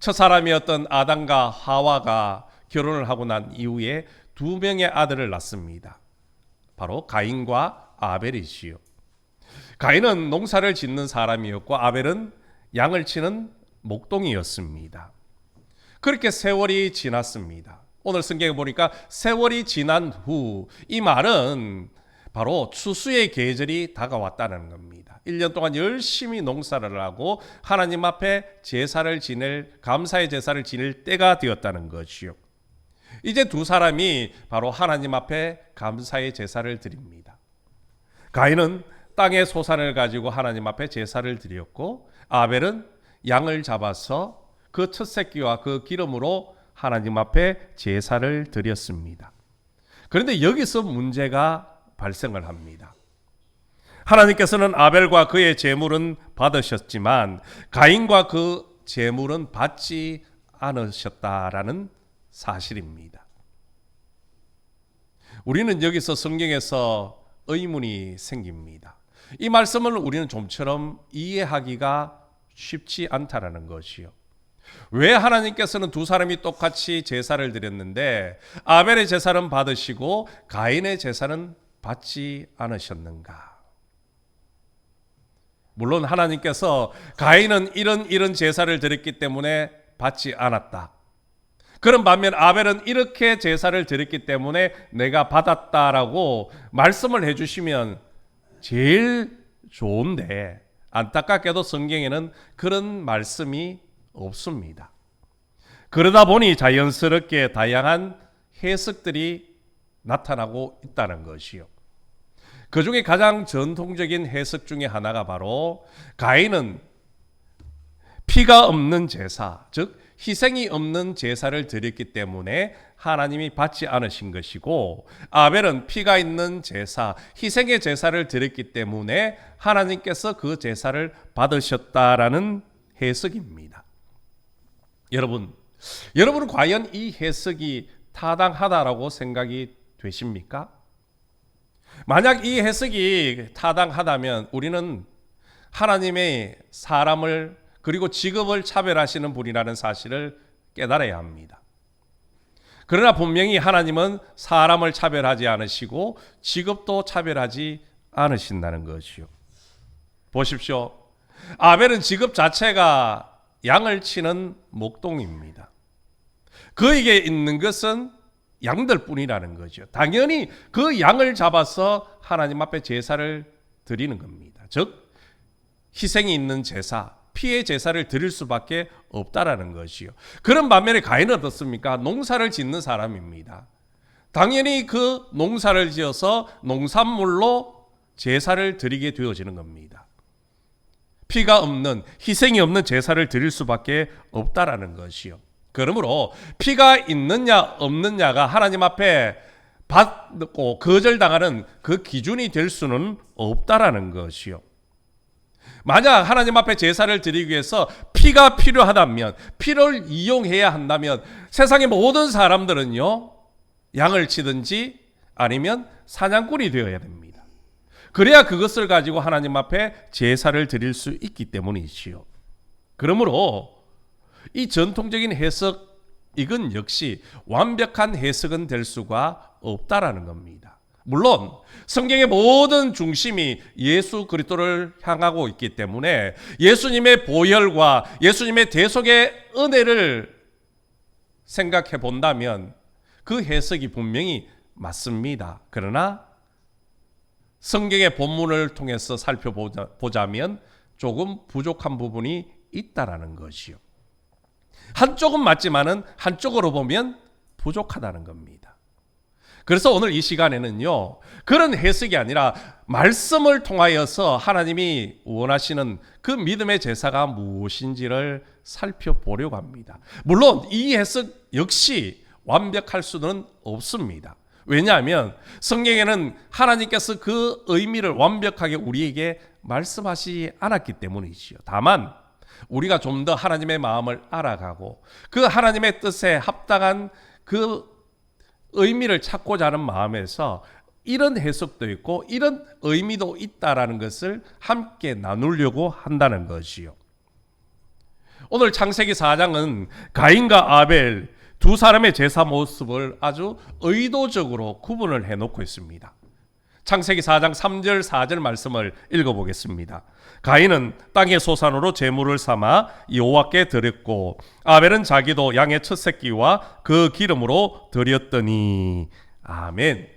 첫 사람이었던 아담과 하와가 결혼을 하고 난 이후에 두 명의 아들을 낳습니다. 바로 가인과 아벨이지요. 가인은 농사를 짓는 사람이었고 아벨은 양을 치는 목동이었습니다. 그렇게 세월이 지났습니다. 오늘 성경에 보니까 세월이 지난 후, 이 말은 바로 추수의 계절이 다가왔다는 겁니다. 1년 동안 열심히 농사를 하고 하나님 앞에 제사를 지낼, 감사의 제사를 지낼 때가 되었다는 것이요. 이제 두 사람이 바로 하나님 앞에 감사의 제사를 드립니다. 가인은 땅의 소산을 가지고 하나님 앞에 제사를 드렸고 아벨은 양을 잡아서 그 첫 새끼와 그 기름으로 하나님 앞에 제사를 드렸습니다. 그런데 여기서 문제가 발생을 합니다. 하나님께서는 아벨과 그의 제물은 받으셨지만 가인과 그 제물은 받지 않으셨다라는 사실입니다. 우리는 여기서 성경에서 의문이 생깁니다. 이 말씀을 우리는 좀처럼 이해하기가 쉽지 않다라는 것이요. 왜 하나님께서는 두 사람이 똑같이 제사를 드렸는데 아벨의 제사는 받으시고 가인의 제사는 받지 않으셨는가? 물론 하나님께서 가인은 이런 제사를 드렸기 때문에 받지 않았다. 그런 반면 아벨은 이렇게 제사를 드렸기 때문에 내가 받았다라고 말씀을 해주시면 제일 좋은데 안타깝게도 성경에는 그런 말씀이 없습니다. 그러다 보니 자연스럽게 다양한 해석들이 나타나고 있다는 것이요. 그 중에 가장 전통적인 해석 중에 하나가 바로 가인은 피가 없는 제사, 즉 희생이 없는 제사를 드렸기 때문에 하나님이 받지 않으신 것이고, 아벨은 피가 있는 제사, 희생의 제사를 드렸기 때문에 하나님께서 그 제사를 받으셨다라는 해석입니다. 여러분은 과연 이 해석이 타당하다라고 생각이 되십니까? 만약 이 해석이 타당하다면 우리는 하나님의 사람을 그리고 직업을 차별하시는 분이라는 사실을 깨달아야 합니다. 그러나 분명히 하나님은 사람을 차별하지 않으시고 직업도 차별하지 않으신다는 것이요. 보십시오. 아벨은 직업 자체가 양을 치는 목동입니다. 그에게 있는 것은 양들 뿐이라는 거죠. 당연히 그 양을 잡아서 하나님 앞에 제사를 드리는 겁니다. 즉 희생이 있는 제사, 피의 제사를 드릴 수밖에 없다라는 것이요. 그런 반면에 가인은 어떻습니까? 농사를 짓는 사람입니다. 당연히 그 농사를 지어서 농산물로 제사를 드리게 되어지는 겁니다. 피가 없는, 희생이 없는 제사를 드릴 수밖에 없다라는 것이요. 그러므로 피가 있느냐 없느냐가 하나님 앞에 받고 거절당하는 그 기준이 될 수는 없다라는 것이요. 만약 하나님 앞에 제사를 드리기 위해서 피가 필요하다면, 피를 이용해야 한다면 세상의 모든 사람들은요, 양을 치든지 아니면 사냥꾼이 되어야 됩니다. 그래야 그것을 가지고 하나님 앞에 제사를 드릴 수 있기 때문이지요. 그러므로 이 전통적인 해석, 이건 역시 완벽한 해석은 될 수가 없다라는 겁니다. 물론 성경의 모든 중심이 예수 그리스도를 향하고 있기 때문에 예수님의 보혈과 예수님의 대속의 은혜를 생각해 본다면 그 해석이 분명히 맞습니다. 그러나 성경의 본문을 통해서 살펴보자면 조금 부족한 부분이 있다라는 것이요. 한쪽은 맞지만은 한쪽으로 보면 부족하다는 겁니다. 그래서 오늘 이 시간에는요, 그런 해석이 아니라 말씀을 통하여서 하나님이 원하시는 그 믿음의 제사가 무엇인지를 살펴보려고 합니다. 물론 이 해석 역시 완벽할 수는 없습니다. 왜냐하면 성경에는 하나님께서 그 의미를 완벽하게 우리에게 말씀하시지 않았기 때문이지요. 다만 우리가 좀 더 하나님의 마음을 알아가고 그 하나님의 뜻에 합당한 그 의미를 찾고자 하는 마음에서 이런 해석도 있고 이런 의미도 있다라는 것을 함께 나누려고 한다는 것이요. 오늘 창세기 4장은 가인과 아벨 두 사람의 제사 모습을 아주 의도적으로 구분을 해놓고 있습니다. 창세기 4장 3절 4절 말씀을 읽어보겠습니다. 가인은 땅의 소산으로 제물을 삼아 여호와께 드렸고 아벨은 자기도 양의 첫 새끼와 그 기름으로 드렸더니. 아멘.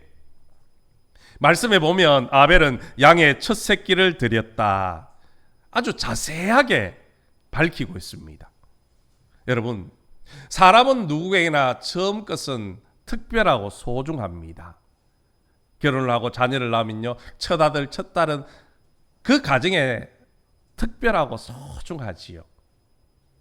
말씀에 보면 아벨은 양의 첫 새끼를 드렸다. 아주 자세하게 밝히고 있습니다. 여러분, 사람은 누구에게나 처음 것은 특별하고 소중합니다. 결혼을 하고 자녀를 낳으면요, 첫 아들, 첫 딸은 그 가정에 특별하고 소중하지요.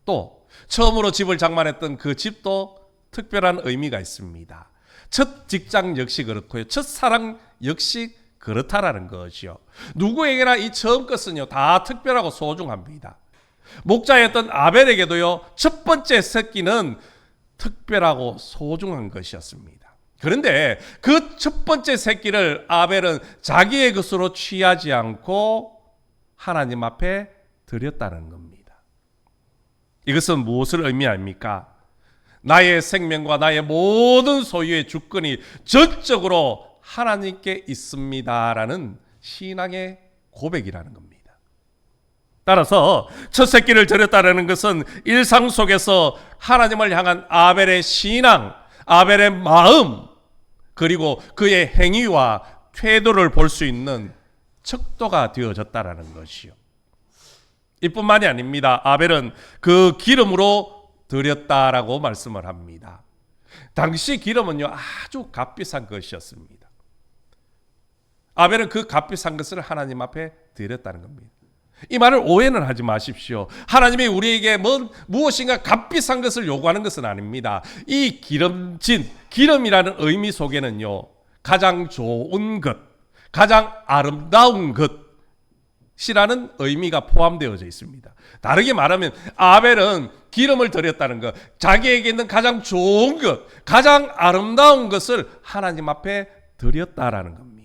또 처음으로 집을 장만했던 그 집도 특별한 의미가 있습니다. 첫 직장 역시 그렇고요, 첫 사랑 역시 그렇다라는 것이요. 누구에게나 이 처음 것은요 다 특별하고 소중합니다. 목자였던 아벨에게도요 첫 번째 새끼는 특별하고 소중한 것이었습니다. 그런데 그 첫 번째 새끼를 아벨은 자기의 것으로 취하지 않고 하나님 앞에 드렸다는 겁니다. 이것은 무엇을 의미합니까? 나의 생명과 나의 모든 소유의 주권이 전적으로 하나님께 있습니다라는 신앙의 고백이라는 겁니다. 따라서 첫 새끼를 드렸다는 것은 일상 속에서 하나님을 향한 아벨의 신앙, 아벨의 마음, 그리고 그의 행위와 태도를 볼 수 있는 척도가 되어졌다라는 것이요. 이뿐만이 아닙니다. 아벨은 그 기름으로 드렸다라고 말씀을 합니다. 당시 기름은요 아주 값비싼 것이었습니다. 아벨은 그 값비싼 것을 하나님 앞에 드렸다는 겁니다. 이 말을 오해는 하지 마십시오. 하나님이 우리에게 무엇인가 값비싼 것을 요구하는 것은 아닙니다. 이 기름이라는 의미 속에는요 가장 좋은 것, 가장 아름다운 것이라는 의미가 포함되어져 있습니다. 다르게 말하면 아벨은 기름을 드렸다는 것, 자기에게 있는 가장 좋은 것, 가장 아름다운 것을 하나님 앞에 드렸다라는 겁니다.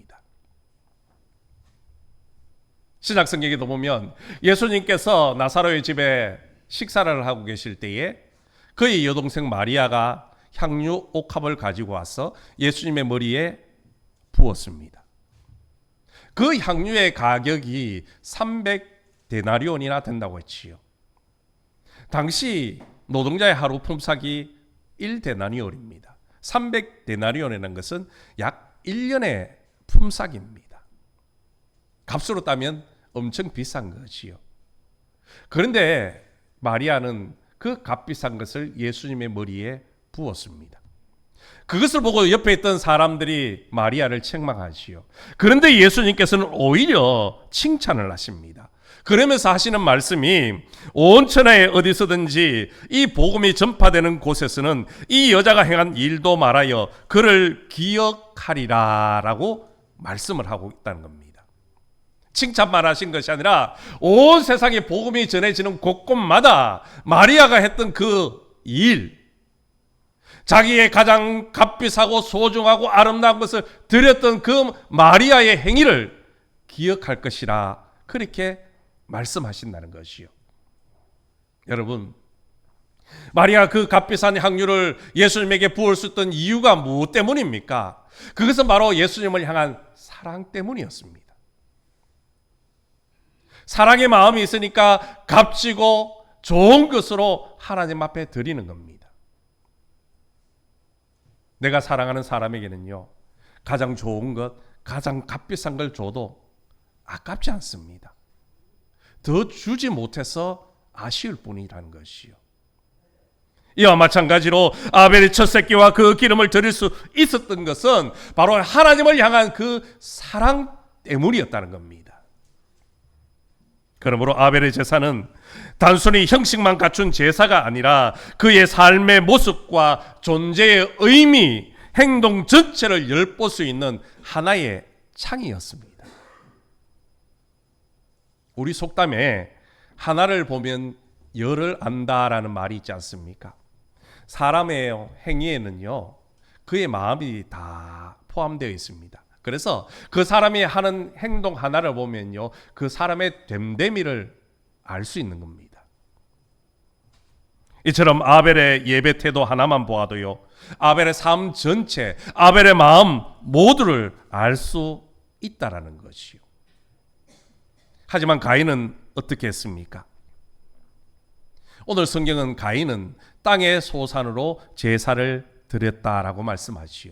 신약 성경에도 보면 예수님께서 나사로의 집에 식사를 하고 계실 때에 그의 여동생 마리아가 향유 옥합을 가지고 와서 예수님의 머리에 부었습니다. 그 향유의 가격이 300데나리온이나 된다고 했지요. 당시 노동자의 하루 품삯이 1데나리온입니다. 300데나리온이라는 것은 약 1년의 품삯입니다. 값으로 따면 엄청 비싼 것이요. 그런데 마리아는 그 값비싼 것을 예수님의 머리에 부었습니다. 그것을 보고 옆에 있던 사람들이 마리아를 책망하시오. 그런데 예수님께서는 오히려 칭찬을 하십니다. 그러면서 하시는 말씀이 온 천하에 어디서든지 이 복음이 전파되는 곳에서는 이 여자가 행한 일도 말하여 그를 기억하리라 라고 말씀을 하고 있다는 겁니다. 칭찬만 하신 것이 아니라 온 세상에 복음이 전해지는 곳곳마다 마리아가 했던 그 일, 자기의 가장 값비싸고 소중하고 아름다운 것을 드렸던 그 마리아의 행위를 기억할 것이라 그렇게 말씀하신다는 것이요. 여러분, 마리아가 그 값비싼 향유를 예수님에게 부을 수 있던 이유가 무엇 때문입니까? 그것은 바로 예수님을 향한 사랑 때문이었습니다. 사랑의 마음이 있으니까 값지고 좋은 것으로 하나님 앞에 드리는 겁니다. 내가 사랑하는 사람에게는요 가장 좋은 것, 가장 값비싼 걸 줘도 아깝지 않습니다. 더 주지 못해서 아쉬울 뿐이라는 것이요. 이와 마찬가지로 아벨의 첫 새끼와 그 기름을 드릴 수 있었던 것은 바로 하나님을 향한 그 사랑 때문이었다는 겁니다. 그러므로 아벨의 제사는 단순히 형식만 갖춘 제사가 아니라 그의 삶의 모습과 존재의 의미, 행동 전체를 엿볼 수 있는 하나의 창이었습니다. 우리 속담에 하나를 보면 열을 안다라는 말이 있지 않습니까? 사람의 행위에는요 그의 마음이 다 포함되어 있습니다. 그래서 그 사람이 하는 행동 하나를 보면요 그 사람의 됨됨이를 알 수 있는 겁니다. 이처럼 아벨의 예배 태도 하나만 보아도요 아벨의 삶 전체, 아벨의 마음 모두를 알 수 있다라는 것이요. 하지만 가인은 어떻게 했습니까? 오늘 성경은 가인은 땅의 소산으로 제사를 드렸다라고 말씀하시오.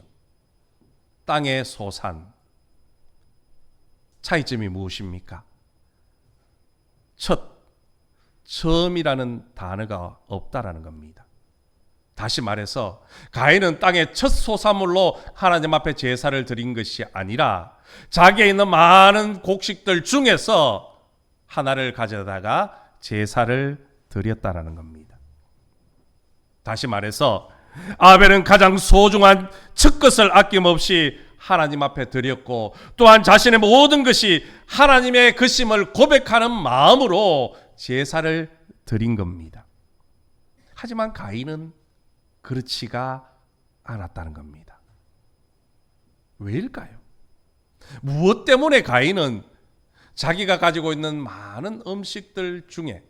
땅의 소산. 차이점이 무엇입니까? 처음이라는 단어가 없다라는 겁니다. 다시 말해서 가인은 땅의 첫 소산물로 하나님 앞에 제사를 드린 것이 아니라 자기에 있는 많은 곡식들 중에서 하나를 가져다가 제사를 드렸다라는 겁니다. 다시 말해서 아벨은 가장 소중한 첫 것을 아낌없이 하나님 앞에 드렸고 또한 자신의 모든 것이 하나님의 것임을 고백하는 마음으로 제사를 드린 겁니다. 하지만 가인은 그렇지가 않았다는 겁니다. 왜일까요? 무엇 때문에 가인은 자기가 가지고 있는 많은 음식들 중에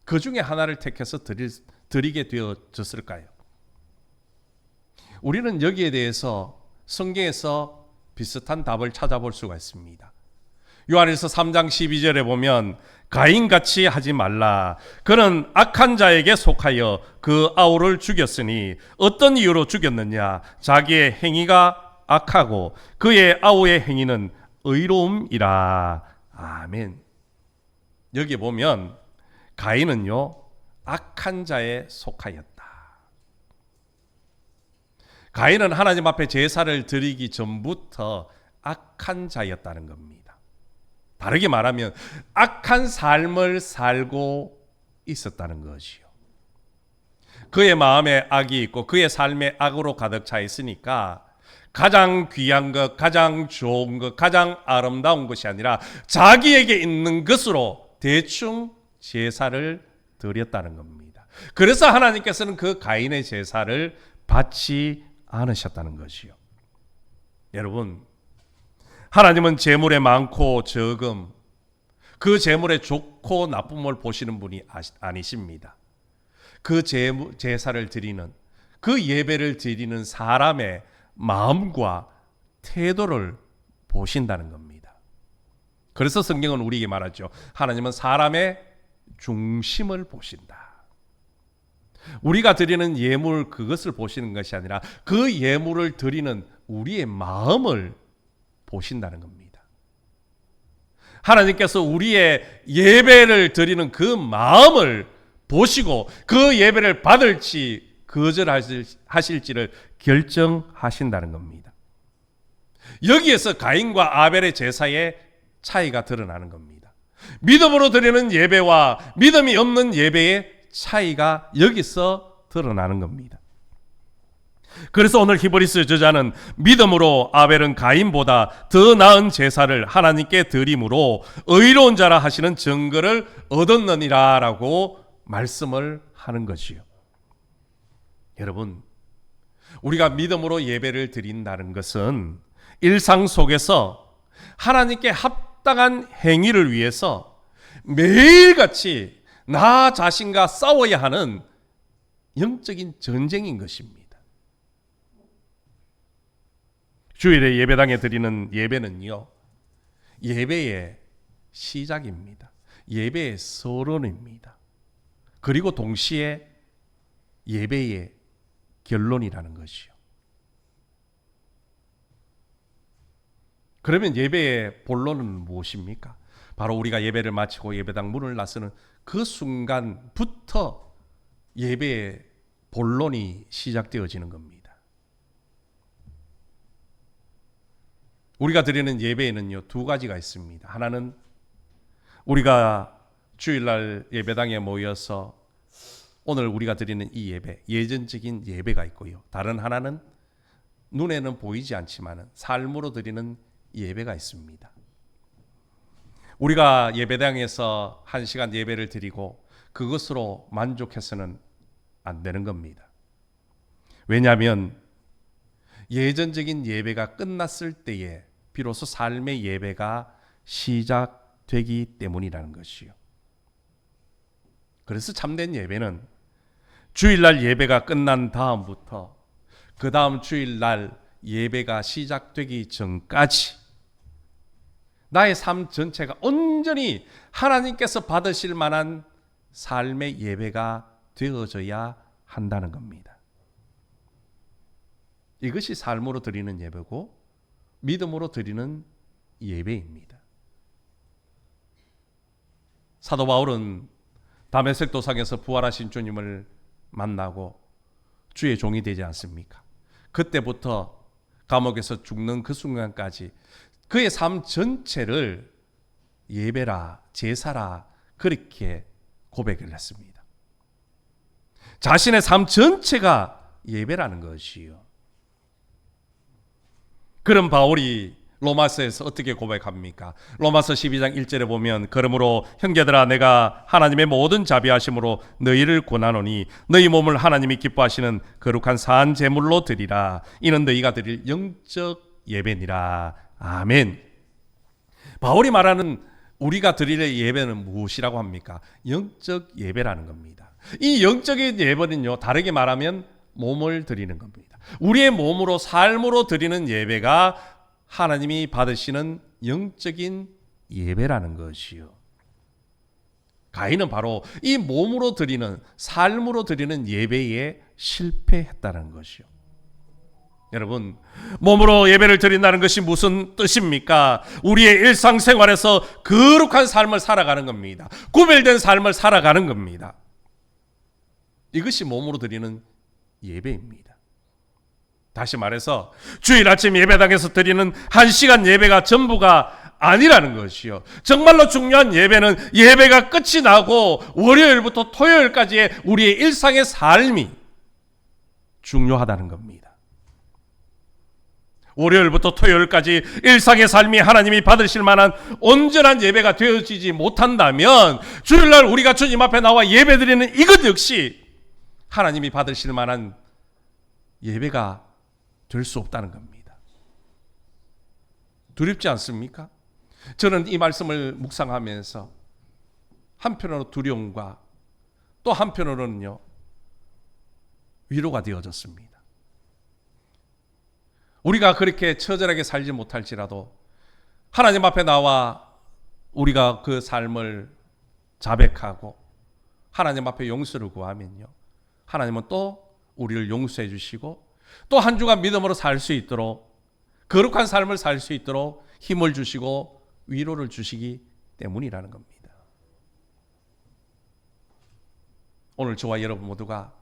그 중에 하나를 택해서 드리게 되어졌을까요? 우리는 여기에 대해서 성경에서 비슷한 답을 찾아볼 수가 있습니다. 요한일서 3장 12절에 보면 가인같이 하지 말라. 그는 악한 자에게 속하여 그 아우를 죽였으니 어떤 이유로 죽였느냐? 자기의 행위가 악하고 그의 아우의 행위는 의로움이라. 아멘. 여기 보면 가인은요, 악한 자에 속하였다. 가인은 하나님 앞에 제사를 드리기 전부터 악한 자였다는 겁니다. 다르게 말하면 악한 삶을 살고 있었다는 것이요. 그의 마음에 악이 있고 그의 삶에 악으로 가득 차 있으니까 가장 귀한 것, 가장 좋은 것, 가장 아름다운 것이 아니라 자기에게 있는 것으로 대충 제사를 드렸다는 겁니다. 그래서 하나님께서는 그 가인의 제사를 받지 않으셨다는 것이요. 여러분, 하나님은 재물에 많고 적음, 그 재물의 좋고 나쁨을 보시는 분이 아니십니다. 그 제사를 드리는, 그 예배를 드리는 사람의 마음과 태도를 보신다는 겁니다. 그래서 성경은 우리에게 말하죠. 하나님은 사람의 중심을 보신다. 우리가 드리는 예물 그것을 보시는 것이 아니라 그 예물을 드리는 우리의 마음을 보신다는 겁니다. 하나님께서 우리의 예배를 드리는 그 마음을 보시고 그 예배를 받을지 거절하실지를 결정하신다는 겁니다. 여기에서 가인과 아벨의 제사의 차이가 드러나는 겁니다. 믿음으로 드리는 예배와 믿음이 없는 예배의 차이가 여기서 드러나는 겁니다. 그래서 오늘 히브리서 저자는 믿음으로 아벨은 가인보다 더 나은 제사를 하나님께 드림으로 의로운 자라 하시는 증거를 얻었느니라 라고 말씀을 하는 것이요. 여러분, 우리가 믿음으로 예배를 드린다는 것은 일상 속에서 하나님께 합당한 행위를 위해서 매일같이 나 자신과 싸워야 하는 영적인 전쟁인 것입니다. 주일에 예배당에 드리는 예배는요, 예배의 시작입니다. 예배의 서론입니다. 그리고 동시에 예배의 결론이라는 것이요. 그러면 예배의 본론은 무엇입니까? 바로 우리가 예배를 마치고 예배당 문을 나서는 그 순간부터 예배의 본론이 시작되어지는 겁니다. 우리가 드리는 예배에는요, 두 가지가 있습니다. 하나는 우리가 주일날 예배당에 모여서 오늘 우리가 드리는 이 예배, 예전적인 예배가 있고요. 다른 하나는 눈에는 보이지 않지만 삶으로 드리는 예배가 있습니다. 우리가 예배당에서 1시간 예배를 드리고 그것으로 만족해서는 안 되는 겁니다. 왜냐하면 예전적인 예배가 끝났을 때에 비로소 삶의 예배가 시작되기 때문이라는 것이요. 그래서 참된 예배는 주일날 예배가 끝난 다음부터 그 다음 주일날 예배가 시작되기 전까지 나의 삶 전체가 온전히 하나님께서 받으실 만한 삶의 예배가 되어져야 한다는 겁니다. 이것이 삶으로 드리는 예배고 믿음으로 드리는 예배입니다. 사도 바울은 다메섹 도상에서 부활하신 주님을 만나고 주의 종이 되지 않습니까? 그때부터 감옥에서 죽는 그 순간까지 그의 삶 전체를 예배라, 제사라 그렇게 고백을 했습니다. 자신의 삶 전체가 예배라는 것이요. 그런 바울이 로마서에서 어떻게 고백합니까? 로마서 12장 1절에 보면 그러므로 형제들아 내가 하나님의 모든 자비하심으로 너희를 권하노니 너희 몸을 하나님이 기뻐하시는 거룩한 산 제물로 드리라. 이는 너희가 드릴 영적 예배니라. 아멘. 바울이 말하는 우리가 드릴 예배는 무엇이라고 합니까? 영적 예배라는 겁니다. 이 영적인 예배는요, 다르게 말하면 몸을 드리는 겁니다. 우리의 몸으로 삶으로 드리는 예배가 하나님이 받으시는 영적인 예배라는 것이요. 가인은 바로 이 몸으로 드리는, 삶으로 드리는 예배에 실패했다는 것이요. 여러분, 몸으로 예배를 드린다는 것이 무슨 뜻입니까? 우리의 일상생활에서 거룩한 삶을 살아가는 겁니다. 구별된 삶을 살아가는 겁니다. 이것이 몸으로 드리는 예배입니다. 다시 말해서 주일 아침 예배당에서 드리는 1시간 예배가 전부가 아니라는 것이요. 정말로 중요한 예배는 예배가 끝이 나고 월요일부터 토요일까지의 우리의 일상의 삶이 중요하다는 겁니다. 월요일부터 토요일까지 일상의 삶이 하나님이 받으실 만한 온전한 예배가 되어지지 못한다면 주일날 우리가 주님 앞에 나와 예배드리는 이것 역시 하나님이 받으실 만한 예배가 될 수 없다는 겁니다. 두렵지 않습니까? 저는 이 말씀을 묵상하면서 한편으로 두려움과 또 한편으로는요, 위로가 되어졌습니다. 우리가 그렇게 처절하게 살지 못할지라도 하나님 앞에 나와 우리가 그 삶을 자백하고 하나님 앞에 용서를 구하면요, 하나님은 또 우리를 용서해 주시고 또 한 주간 믿음으로 살 수 있도록, 거룩한 삶을 살 수 있도록 힘을 주시고 위로를 주시기 때문이라는 겁니다. 오늘 저와 여러분 모두가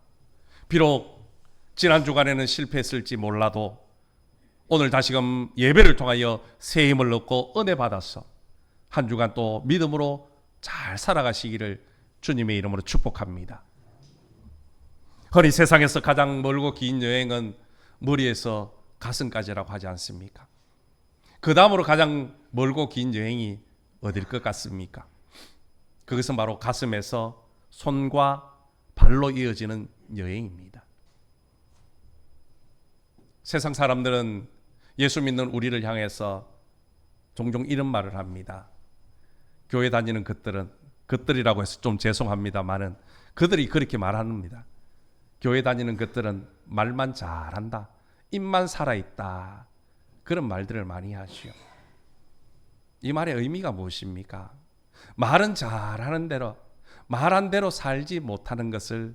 비록 지난 주간에는 실패했을지 몰라도 오늘 다시금 예배를 통하여 새 힘을 얻고 은혜 받아서 한 주간 또 믿음으로 잘 살아가시기를 주님의 이름으로 축복합니다. 허니 세상에서 가장 멀고 긴 여행은 머리에서 가슴까지라고 하지 않습니까? 그 다음으로 가장 멀고 긴 여행이 어딜 것 같습니까? 그것은 바로 가슴에서 손과 발로 이어지는 여행입니다. 세상 사람들은 예수 믿는 우리를 향해서 종종 이런 말을 합니다. 교회 다니는 것들이라고 해서 좀 죄송합니다만은 그들이 그렇게 말합니다. 교회 다니는 것들은 말만 잘한다, 입만 살아있다, 그런 말들을 많이 하시오. 이 말의 의미가 무엇입니까? 말은 잘하는 대로, 말한 대로 살지 못하는 것을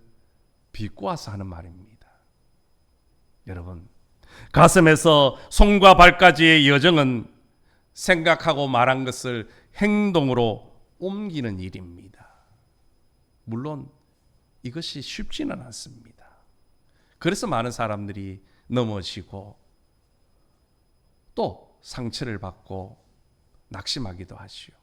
비꼬아서 하는 말입니다. 여러분, 가슴에서 손과 발까지의 여정은 생각하고 말한 것을 행동으로 옮기는 일입니다. 물론 이것이 쉽지는 않습니다. 그래서 많은 사람들이 넘어지고 또 상처를 받고 낙심하기도 하시오.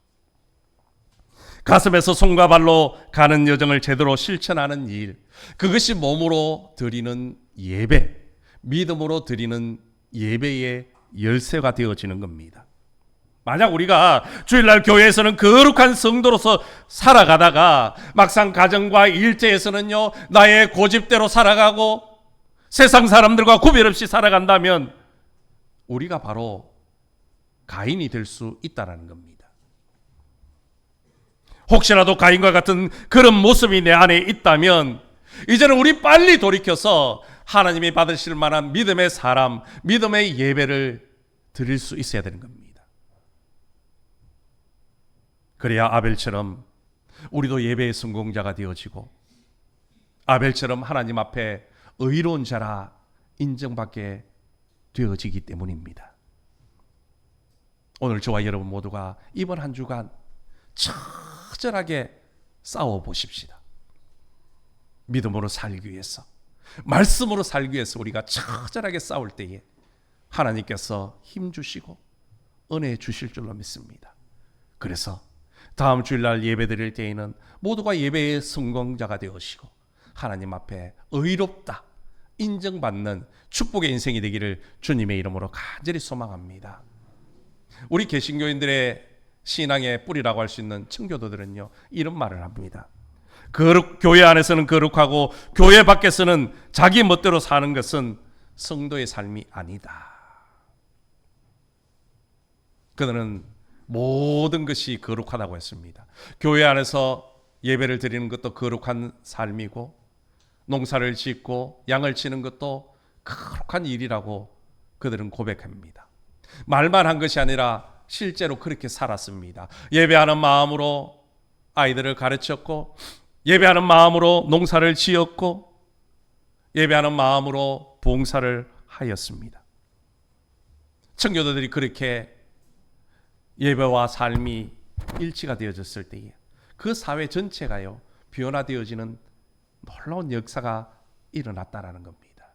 가슴에서 손과 발로 가는 여정을 제대로 실천하는 일, 그것이 몸으로 드리는 예배, 믿음으로 드리는 예배의 열쇠가 되어지는 겁니다. 만약 우리가 주일날 교회에서는 거룩한 성도로서 살아가다가 막상 가정과 일터에서는요, 나의 고집대로 살아가고 세상 사람들과 구별 없이 살아간다면 우리가 바로 가인이 될 수 있다는 겁니다. 혹시라도 가인과 같은 그런 모습이 내 안에 있다면 이제는 우리 빨리 돌이켜서 하나님이 받으실 만한 믿음의 사람, 믿음의 예배를 드릴 수 있어야 되는 겁니다. 그래야 아벨처럼 우리도 예배의 성공자가 되어지고 아벨처럼 하나님 앞에 의로운 자라 인정받게 되어지기 때문입니다. 오늘 저와 여러분 모두가 이번 한 주간 처절하게 싸워보십시다. 믿음으로 살기 위해서, 말씀으로 살기 위해서 우리가 처절하게 싸울 때에 하나님께서 힘 주시고 은혜 주실 줄로 믿습니다. 그래서 다음 주일날 예배 드릴 때에는 모두가 예배의 성공자가 되시고 하나님 앞에 의롭다 인정받는 축복의 인생이 되기를 주님의 이름으로 간절히 소망합니다. 우리 개신교인들의 신앙의 뿌리라고 할 수 있는 청교도들은요, 이런 말을 합니다. 교회 안에서는 거룩하고 교회 밖에서는 자기 멋대로 사는 것은 성도의 삶이 아니다. 그들은 모든 것이 거룩하다고 했습니다. 교회 안에서 예배를 드리는 것도 거룩한 삶이고, 농사를 짓고 양을 치는 것도 거룩한 일이라고 그들은 고백합니다. 말만 한 것이 아니라 실제로 그렇게 살았습니다. 예배하는 마음으로 아이들을 가르쳤고, 예배하는 마음으로 농사를 지었고, 예배하는 마음으로 봉사를 하였습니다. 청교도들이 그렇게 예배와 삶이 일치가 되어졌을 때에 그 사회 전체가요, 변화되어지는 놀라운 역사가 일어났다라는 겁니다.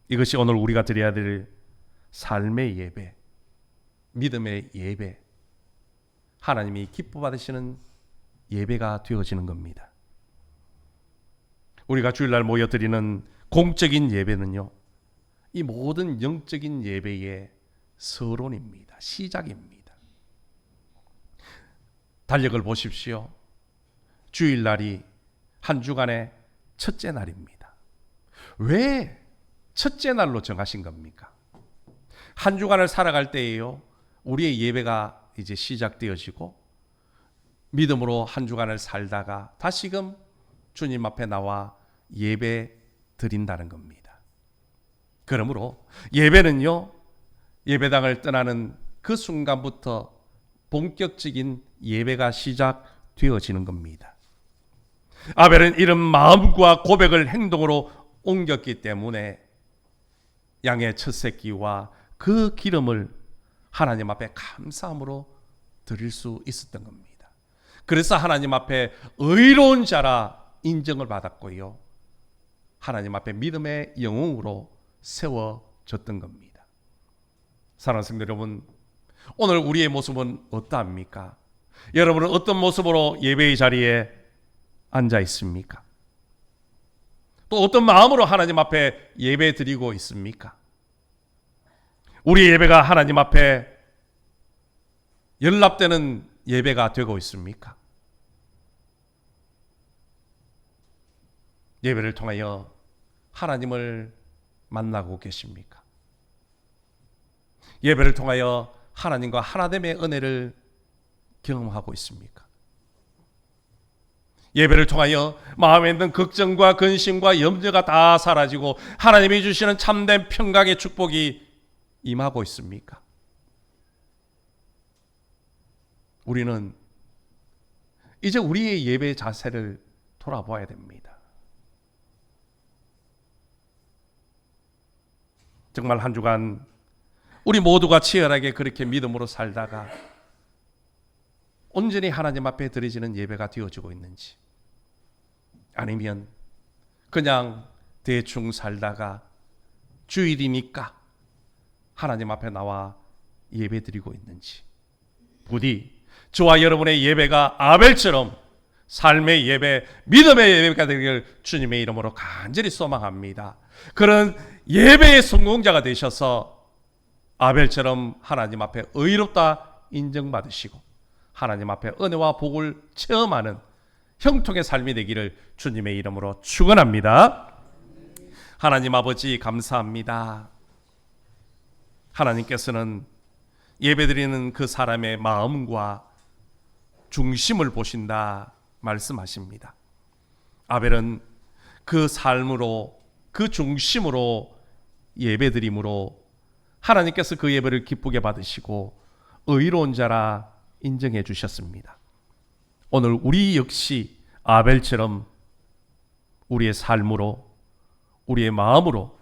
이것이 오늘 우리가 드려야 될 삶의 예배, 믿음의 예배, 하나님이 기뻐 받으시는 예배가 되어지는 겁니다. 우리가 주일날 모여 드리는 공적인 예배는요, 이 모든 영적인 예배의 서론입니다. 시작입니다. 달력을 보십시오. 주일날이 한 주간의 첫째 날입니다. 왜 첫째 날로 정하신 겁니까? 한 주간을 살아갈 때에요, 우리의 예배가 이제 시작되어지고 믿음으로 한 주간을 살다가 다시금 주님 앞에 나와 예배 드린다는 겁니다. 그러므로 예배는요, 예배당을 떠나는 그 순간부터 본격적인 예배가 시작되어지는 겁니다. 아벨은 이런 마음과 고백을 행동으로 옮겼기 때문에 양의 첫 새끼와 그 기름을 하나님 앞에 감사함으로 드릴 수 있었던 겁니다. 그래서 하나님 앞에 의로운 자라 인정을 받았고요, 하나님 앞에 믿음의 영웅으로 세워졌던 겁니다. 사랑하는 성도 여러분, 오늘 우리의 모습은 어떠합니까? 여러분은 어떤 모습으로 예배의 자리에 앉아 있습니까? 또 어떤 마음으로 하나님 앞에 예배 드리고 있습니까? 우리 예배가 하나님 앞에 연락되는 예배가 되고 있습니까? 예배를 통하여 하나님을 만나고 계십니까? 예배를 통하여 하나님과 하나됨의 은혜를 경험하고 있습니까? 예배를 통하여 마음에 있는 걱정과 근심과 염려가 다 사라지고 하나님이 주시는 참된 평강의 축복이 임하고 있습니까? 우리는 이제 우리의 예배 자세를 돌아봐야 됩니다. 정말 한 주간 우리 모두가 치열하게 그렇게 믿음으로 살다가 온전히 하나님 앞에 드려지는 예배가 되어지고 있는지, 아니면 그냥 대충 살다가 주일이니까 하나님 앞에 나와 예배 드리고 있는지, 부디 저와 여러분의 예배가 아벨처럼 삶의 예배, 믿음의 예배가 되기를 주님의 이름으로 간절히 소망합니다. 그런 예배의 성공자가 되셔서 아벨처럼 하나님 앞에 의롭다 인정받으시고 하나님 앞에 은혜와 복을 체험하는 형통의 삶이 되기를 주님의 이름으로 축원합니다. 하나님 아버지 감사합니다. 하나님께서는 예배드리는 그 사람의 마음과 중심을 보신다 말씀하십니다. 아벨은 그 삶으로, 그 중심으로 예배드림으로 하나님께서 그 예배를 기쁘게 받으시고 의로운 자라 인정해 주셨습니다. 오늘 우리 역시 아벨처럼 우리의 삶으로, 우리의 마음으로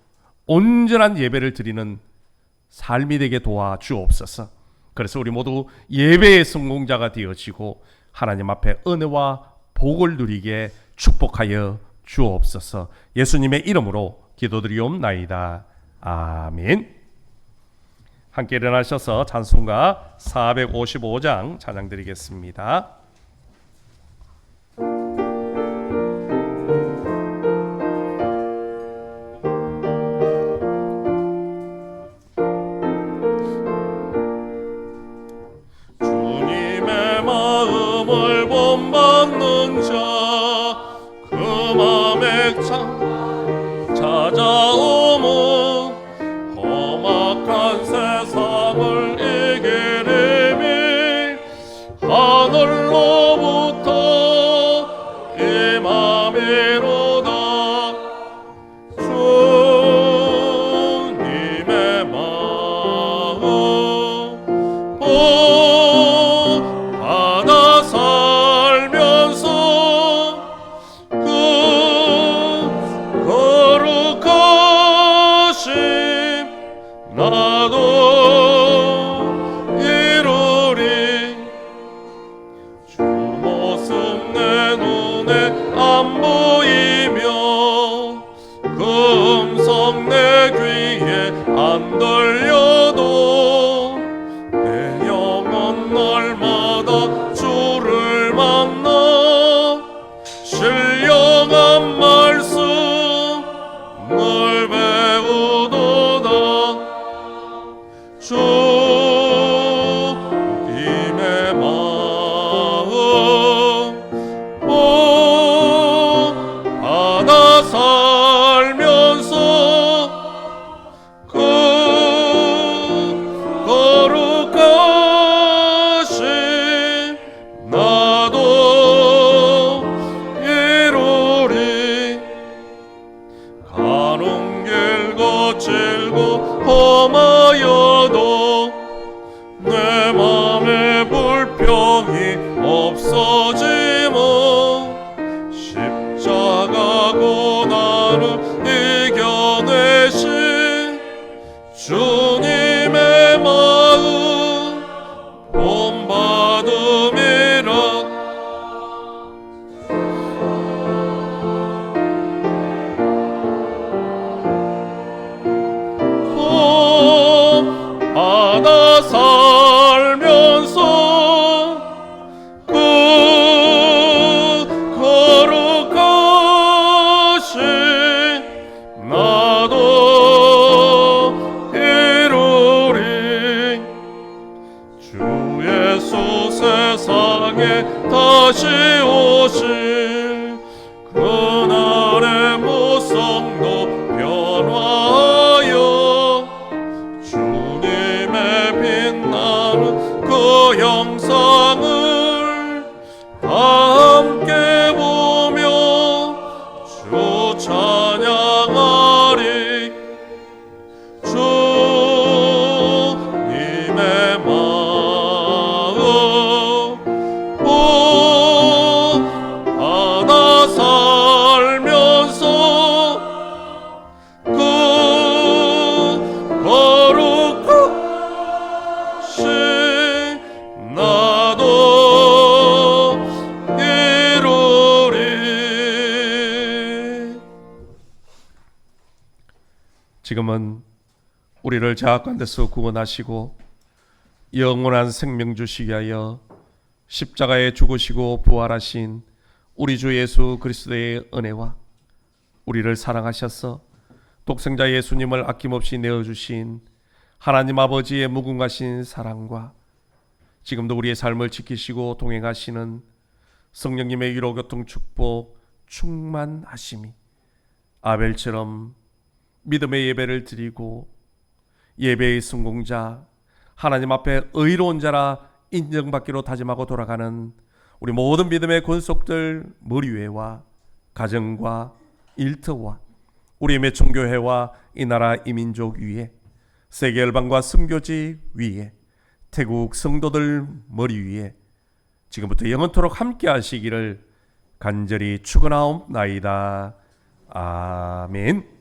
온전한 예배를 드리는 삶이 되게 도와주옵소서. 그래서 우리 모두 예배의 성공자가 되어지고 하나님 앞에 은혜와 복을 누리게 축복하여 주옵소서. 예수님의 이름으로 기도드리옵나이다. 아멘. 함께 일어나셔서 찬송가 455장 찬양 드리겠습니다. 악한 세상을 이기리니 하늘로부터 임함이로다. 주님의 마음 받아 살면서 그 거룩하심 나도 이루리. 주 모습 내 눈에 안 보이며 그 음성 내 귀에 안 들려도 내 영혼 날마다 주를 만나 신령한 말씀을 배우도다. 주님의 마음 받아 살면서 그 거룩하심 나도 이루리. 가는 길 거칠고 험하여도 내 맘에 불평이 없어지모 십자가 고난을 이겨내신 주님의 마음 본받음이라. 받아 살면서 그 거룩하심 나도 이루리. 주 예수 세상에 다시 오실 그날의 모성도 변화하여 주님의 빛나는 그 영상을 다 함께 보며 주 찬양하리. 주님의 마음 받아 살면서 그 거룩하심 나도 이루리. 지금은 우리를 제약관에서 구원하시고 영원한 생명 주시기 위하여 십자가에 죽으시고 부활하신 우리 주 예수 그리스도의 은혜와 우리를 사랑하셔서 독생자 예수님을 아낌없이 내어주신 하나님 아버지의 무궁하신 사랑과 지금도 우리의 삶을 지키시고 동행하시는 성령님의 위로교통 축복 충만하심이 아벨처럼 믿음의 예배를 드리고 예배의 성공자 하나님 앞에 의로운 자라 인정받기로 다짐하고 돌아가는 우리 모든 믿음의 권속들 머리 위에와 가정과 일터와 우리의 매총교회와 이 나라 이민족 위에 세계 열방과 선교지 위에 태국 성도들 머리 위에 지금부터 영원토록 함께 하시기를 간절히 축원하옵나이다. 아멘.